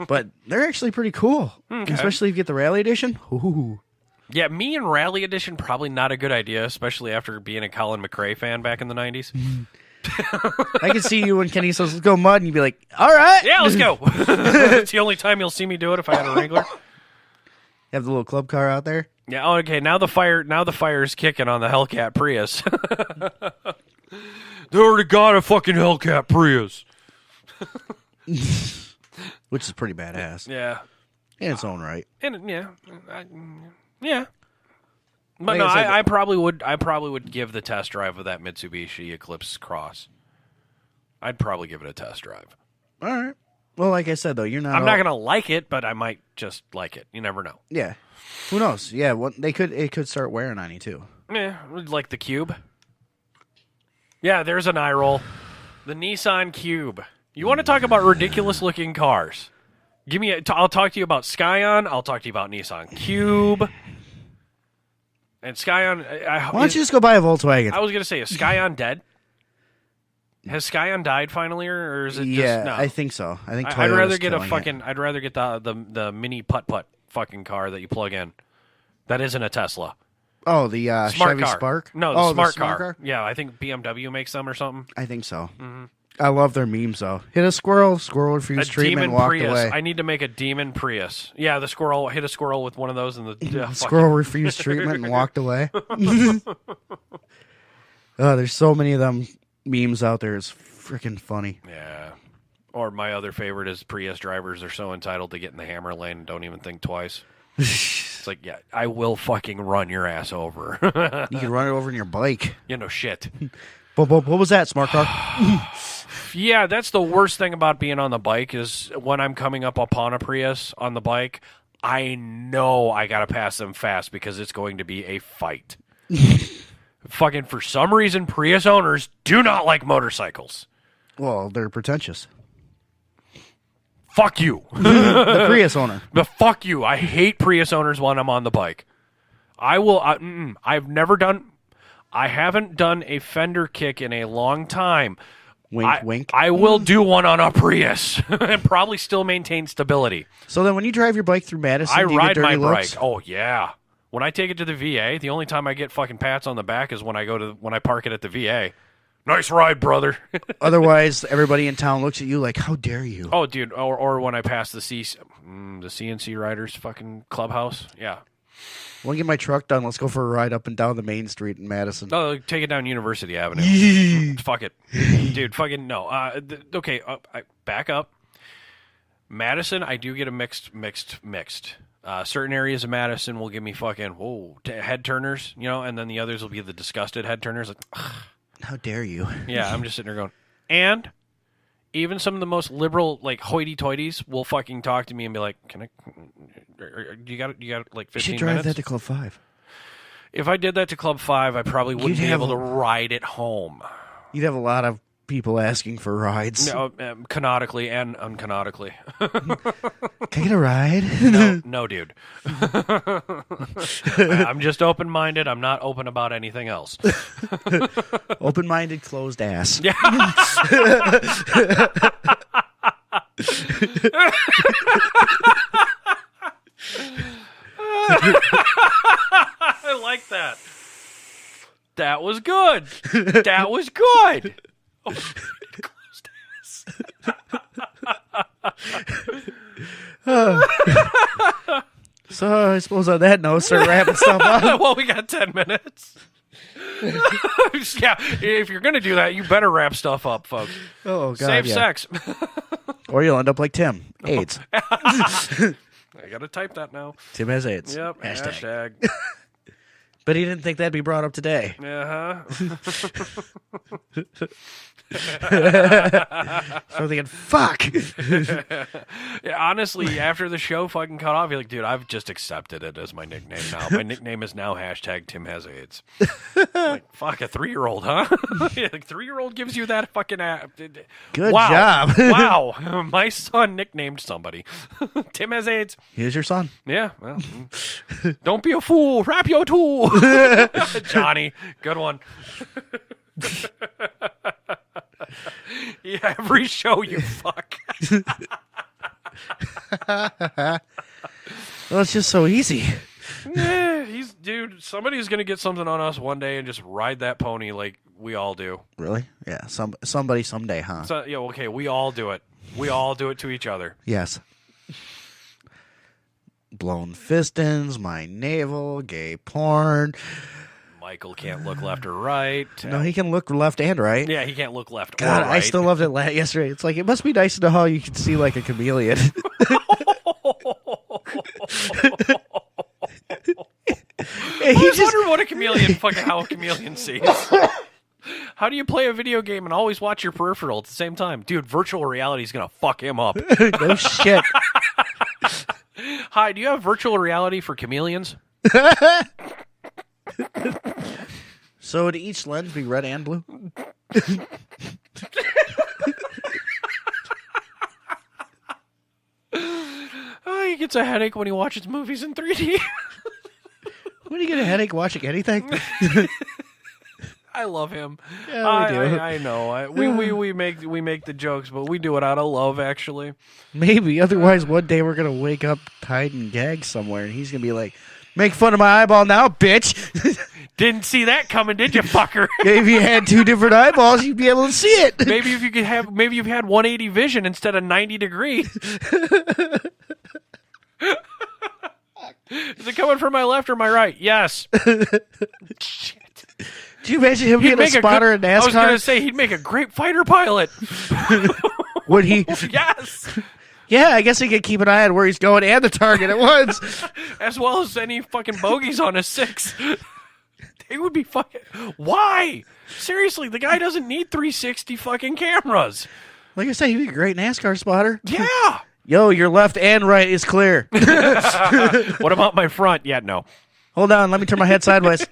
But they're actually pretty cool, especially if you get the Rally Edition. Ooh. Yeah, me and Rally Edition probably not a good idea, especially after being a Colin McRae fan back in the 90s. I can see you when Kenny says, let's go mud, and you'd be like, all right. Yeah, let's go. It's the only time you'll see me do it if I had a Wrangler. You have the little club car out there? Yeah, okay, now the fire's kicking on the Hellcat Prius. They already got a fucking Hellcat Prius. Which is pretty badass. Yeah. In its own right. And yeah. But no, I probably would give the test drive of that Mitsubishi Eclipse Cross. I'd probably give it a test drive. All right. Well, like I said though, you're not I'm not going to like it, but I might just like it. You never know. Yeah. Who knows? Yeah, it could start wearing on you too. Yeah, like the Cube. Yeah, there's an eye roll. The Nissan Cube. You want to talk about ridiculous-looking cars? I'll talk to you about Scion. I'll talk to you about Nissan Cube. And Scion... Why don't you just go buy a Volkswagen? I was going to say, is Scion dead? Has Scion died finally, or is it just... No. I think so. I think I'd rather get I'd rather get the mini putt-putt fucking car that you plug in. That isn't a Tesla. Oh, the Smart Chevy car. Spark? No, the smart car. Yeah, I think BMW makes them or something. I think so. Mm-hmm. I love their memes, though. Hit a squirrel refused treatment, walked away. I need to make a demon Prius. Yeah, the squirrel hit a squirrel with one of those, and the squirrel refused treatment and walked away. There's so many of them memes out there. It's freaking funny. Yeah. Or my other favorite is Prius drivers are so entitled to get in the hammer lane and don't even think twice. It's like, yeah, I will fucking run your ass over. You can run it over in your bike. You know, shit. What was that, smart car? Yeah, that's the worst thing about being on the bike is when I'm coming up upon a Prius on the bike, I know I got to pass them fast because it's going to be a fight. Fucking for some reason, Prius owners do not like motorcycles. Well, they're pretentious. Fuck you. The Prius owner. But fuck you. I hate Prius owners when I'm on the bike. I've never done... I haven't done a fender kick in a long time. Wink, wink. I will do one on a Prius and probably still maintain stability. So then when you drive your bike through Madison, I do you ride get dirty my looks? bike. Oh, yeah. When I take it to the VA, the only time I get fucking pats on the back is when I park it at the VA. Nice ride, brother. Otherwise, everybody in town looks at you like, how dare you? Oh, dude. Or when I pass the CNC Riders fucking clubhouse. Yeah. Want to get my truck done? Let's go for a ride up and down the main street in Madison. No, take it down University Avenue. Fuck it. Dude, fucking no. Okay, back up. Madison, I do get a mixed. Certain areas of Madison will give me fucking, head turners, and then the others will be the disgusted head turners. Like, ugh. How dare you? Yeah, I'm just sitting there going, and even some of the most liberal, like, hoity-toities will fucking talk to me and be like, can I, you got like 15 minutes? You should drive that to Club 5. If I did that to Club 5, I probably wouldn't be able to ride it home. You'd have a lot of people asking for rides. No, canonically and uncanonically. Can I get a ride? No, dude. I'm just open-minded. I'm not open about anything else. Open-minded, closed ass. Yeah. I like that. That was good. That was good. Closed ass. So I suppose on that note, start wrapping stuff up. Well, we got 10 minutes. Yeah, if you're going to do that, you better wrap stuff up, folks. Oh, God, Save sex. Or you'll end up like Tim. AIDS. I got to type that now. Tim has AIDS. Yep, hashtag. But he didn't think that'd be brought up today. Uh-huh. So I'm thinking, fuck. Yeah, honestly, after the show fucking cut off, you're like, dude, I've just accepted it as my nickname now. My nickname is now hashtag Tim has AIDS. Like, fuck, a 3-year-old, huh? Yeah, like, 3-year-old gives you that fucking... Good job. Wow. My son nicknamed somebody. Tim has AIDS. Here's your son. Yeah, well. Don't be a fool. Wrap your tool. Johnny. Good one. Yeah, every show you fuck. Well, it's just so easy. Yeah, dude, somebody's going to get something on us one day and just ride that pony like we all do. Really? Yeah, somebody someday, huh? So, yeah, okay, we all do it. We all do it to each other. Yes. Blown-pistons, my navel, gay porn. Michael can't look left or right. No, he can look left and right. Yeah, he can't look left God, or right. I still loved it yesterday. It's like, it must be nice to know how you can see like a chameleon. I was wondering what a chameleon, how a chameleon sees. How do you play a video game and always watch your peripheral at the same time? Dude, virtual reality is going to fuck him up. No shit. Hi, do you have virtual reality for chameleons? So would each lens be red and blue? Oh, he gets a headache when he watches movies in 3D. When do you get a headache watching anything? I love him. Yeah, we do. I know. We make the jokes, but we do it out of love, actually. Maybe. Otherwise, one day we're going to wake up tied and gagged somewhere, and he's going to be like, make fun of my eyeball now, bitch. Didn't see that coming, did you, fucker? If you had 2 different eyeballs, you'd be able to see it. Maybe you've had 180 vision instead of 90 degree. Is it coming from my left or my right? Yes. Shit. Do you imagine him being a spotter in NASCAR? I was going to say, he'd make a great fighter pilot. Would he? Yes. Yeah, I guess he could keep an eye on where he's going and the target at once. As well as any fucking bogeys on a 6. They would be fucking... Why? Seriously, the guy doesn't need 360 fucking cameras. Like I said, he'd be a great NASCAR spotter. Yeah. Yo, your left and right is clear. What about my front? Yeah, no. Hold on, let me turn my head sideways.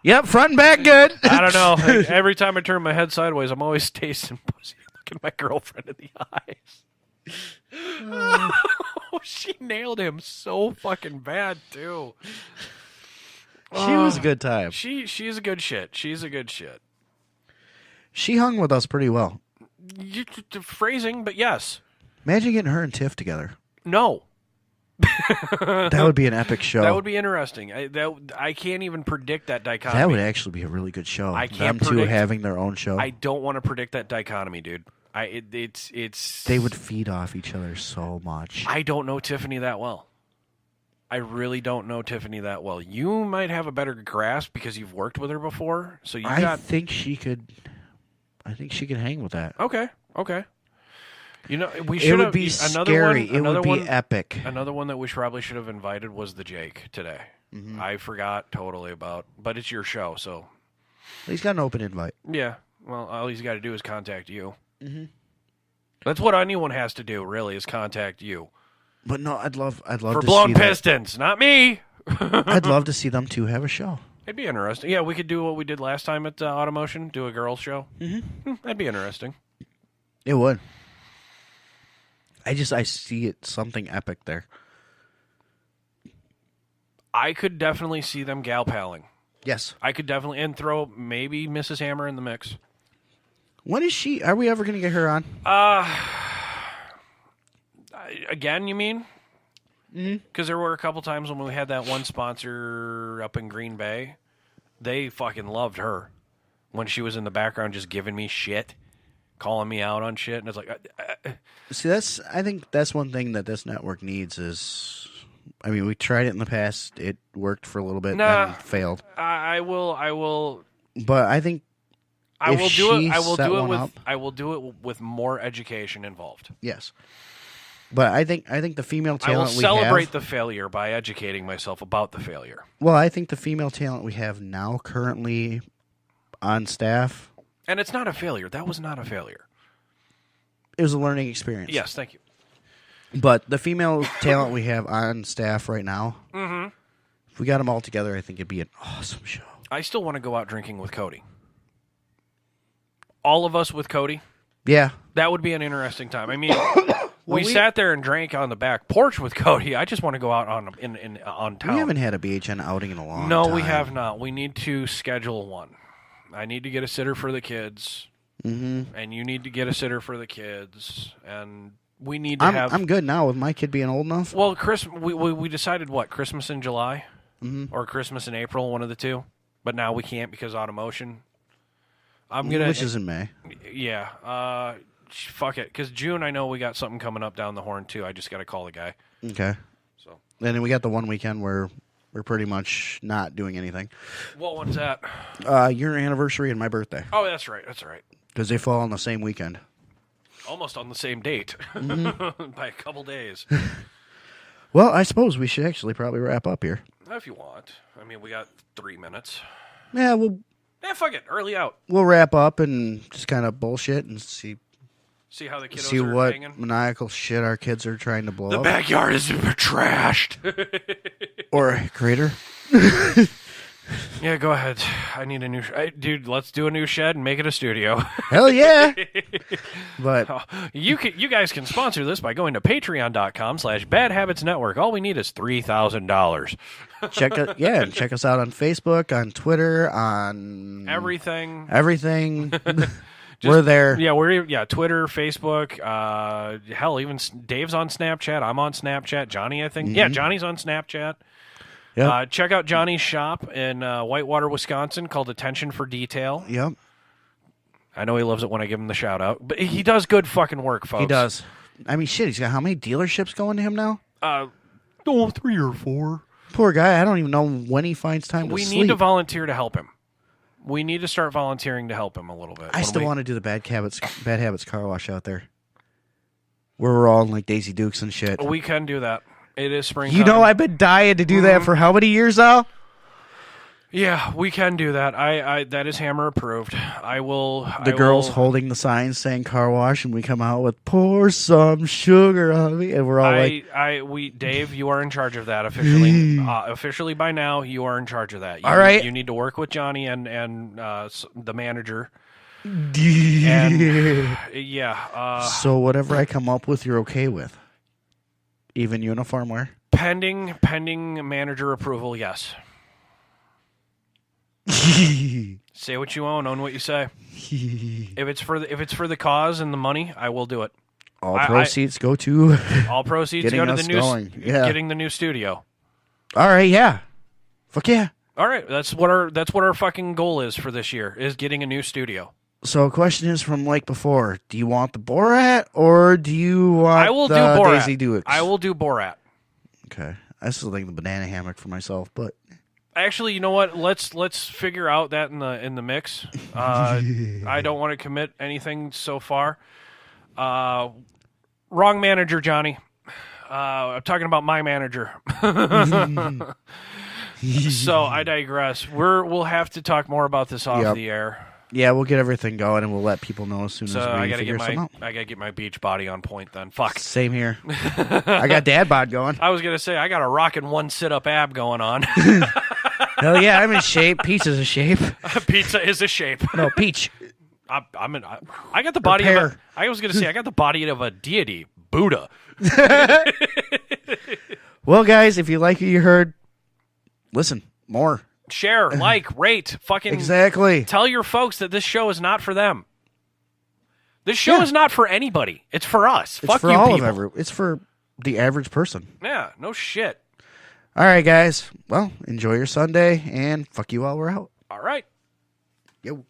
Yep, front and back good. I don't know. Every time I turn my head sideways, I'm always tasting pussy, looking my girlfriend in the eyes. Oh, she nailed him so fucking bad, too. She was was a good time. She's a good shit. She's a good shit. She hung with us pretty well. Phrasing, but yes. Imagine getting her and Tiff together. No. That would be an epic show. That would be interesting. I can't even predict that dichotomy. That would actually be a really good show. I can't Them two predict, having their own show. I don't want to predict that dichotomy, dude. It's. They would feed off each other so much. I don't know Tiffany that well. I really don't know Tiffany that well. You might have a better grasp because you've worked with her before. So I think she could hang with that. Okay. You know, we It should would have be another scary. one. It Another would be one, epic. Another one that we probably should have invited was the Jake today. Mm-hmm. I forgot totally about, but it's your show, so He's got an open invite. yeah. Well, all he's got to do is contact you. Mm-hmm. That's what anyone has to do, really, is contact you. But no, I'd love For to blown see that. pistons, not me. I'd love to see them two have a show. It'd be interesting. Yeah, we could do what we did last time at Automotion, do a girls' show. Mm-hmm. That'd be interesting. It would. I see it something epic there. I could definitely see them gal palling. Yes. I could definitely, and throw maybe Mrs. Hammer in the mix. When is she? Are we ever going to get her on? Again, you mean? Because there were a couple times when we had that one sponsor up in Green Bay. They fucking loved her when she was in the background just giving me shit, calling me out on shit. And it's like... See, I think that's one thing that this network needs is... I mean, we tried it in the past. It worked for a little bit, then failed. I will... But I think I will do it. Up, I will do it with more education involved. Yes. But I think the female talent we have... I will celebrate the failure by educating myself about the failure. Well, I think the female talent we have now currently on staff... And it's not a failure. That was not a failure. It was a learning experience. Yes, thank you. But the female talent we have on staff right now, if we got them all together, I think it'd be an awesome show. I still want to go out drinking with Codie. All of us with Codie. Yeah. That would be an interesting time. I mean... We sat there and drank on the back porch with Codie. I just want to go out on town. We haven't had a BHN outing in a long time. No, we have not. We need to schedule one. I need to get a sitter for the kids, and you need to get a sitter for the kids, and we need to have... I'm good now with my kid being old enough. Well, we decided what, Christmas in July? Or Christmas in April, one of the two. But now we can't because Automotion. Which is in May. Yeah. Fuck it, because June, I know we got something coming up down the horn, too. I just got to call the guy. Okay. So. And then we got the one weekend where we're pretty much not doing anything. What one's that? Your anniversary and my birthday. Oh, that's right. Because they fall on the same weekend. Almost on the same date. By a couple days. Well, I suppose we should actually probably wrap up here. If you want. I mean, we got 3 minutes. Yeah, fuck it. Early out. We'll wrap up and just kind of bullshit and see how the kiddos see are what hanging. Maniacal shit our kids are trying to blow up. The backyard is trashed. Or a crater. Yeah, go ahead. I need a new... dude, let's do a new shed and make it a studio. Hell yeah! But you guys can sponsor this by going to patreon.com/badhabitsnetwork. All we need is $3,000. check us out on Facebook, on Twitter, on... Everything. We're there. Yeah, Twitter, Facebook. Hell, even Dave's on Snapchat. I'm on Snapchat. Johnny, I think. Yeah, Johnny's on Snapchat. Yep. Check out Johnny's shop in Whitewater, Wisconsin, called Attention for Detail. Yep. I know he loves it when I give him the shout out, but he does good fucking work, folks. He does. I mean, shit, he's got how many dealerships going to him now? 3 or 4. Poor guy. I don't even know when he finds time to sleep. We need to volunteer to help him. We need to start volunteering to help him a little bit. I still want to do the Bad Habits car wash out there. Where we're all in like Daisy Dukes and shit. We can do that. It is springtime. You know, I've been dying to do that for how many years now? Yeah, we can do that. I that is Hammer approved. The girls holding the signs saying car wash, and we come out with pour some sugar on me, and we're all Dave, you are in charge of that officially. Officially by now, you are in charge of that. All right. You need to work with Johnny and the manager. So whatever I come up with, you're okay with? Even uniform wear? Pending manager approval, yes. Say what you own what you say. If it's for the cause and the money, I will do it. All proceeds go to all proceeds go to the new getting the new studio. All right, yeah. Fuck yeah. All right, that's what our fucking goal is for this year, is getting a new studio. So a question is from like before, do you want the Borat or do you want Daisy Dukes? I will do Borat. Okay. I still think the banana hammock for myself, but actually, you know what? Let's figure out that in the mix. I don't want to commit anything so far. Wrong manager, Johnny. I'm talking about my manager. So I digress. We'll have to talk more about this off the air. Yeah, we'll get everything going and we'll let people know as soon as we figure something out. I gotta get my beach body on point then. Fuck. Same here. I got dad bod going. I was gonna say I got a rockin' one sit up ab going on. Hell yeah, I'm in shape. Pizza's a shape. Pizza is a shape. No, peach. I got the body of I was gonna say I got the body of a deity, Buddha. Well, guys, if you like what you heard, listen more. Share, like, rate, fucking exactly. Tell your folks that this show is not for them. This show is not for anybody. It's for us. It's for all people. It's for the average person. Yeah, no shit. All right, guys. Well, enjoy your Sunday and fuck you while we're out. All right. Yo.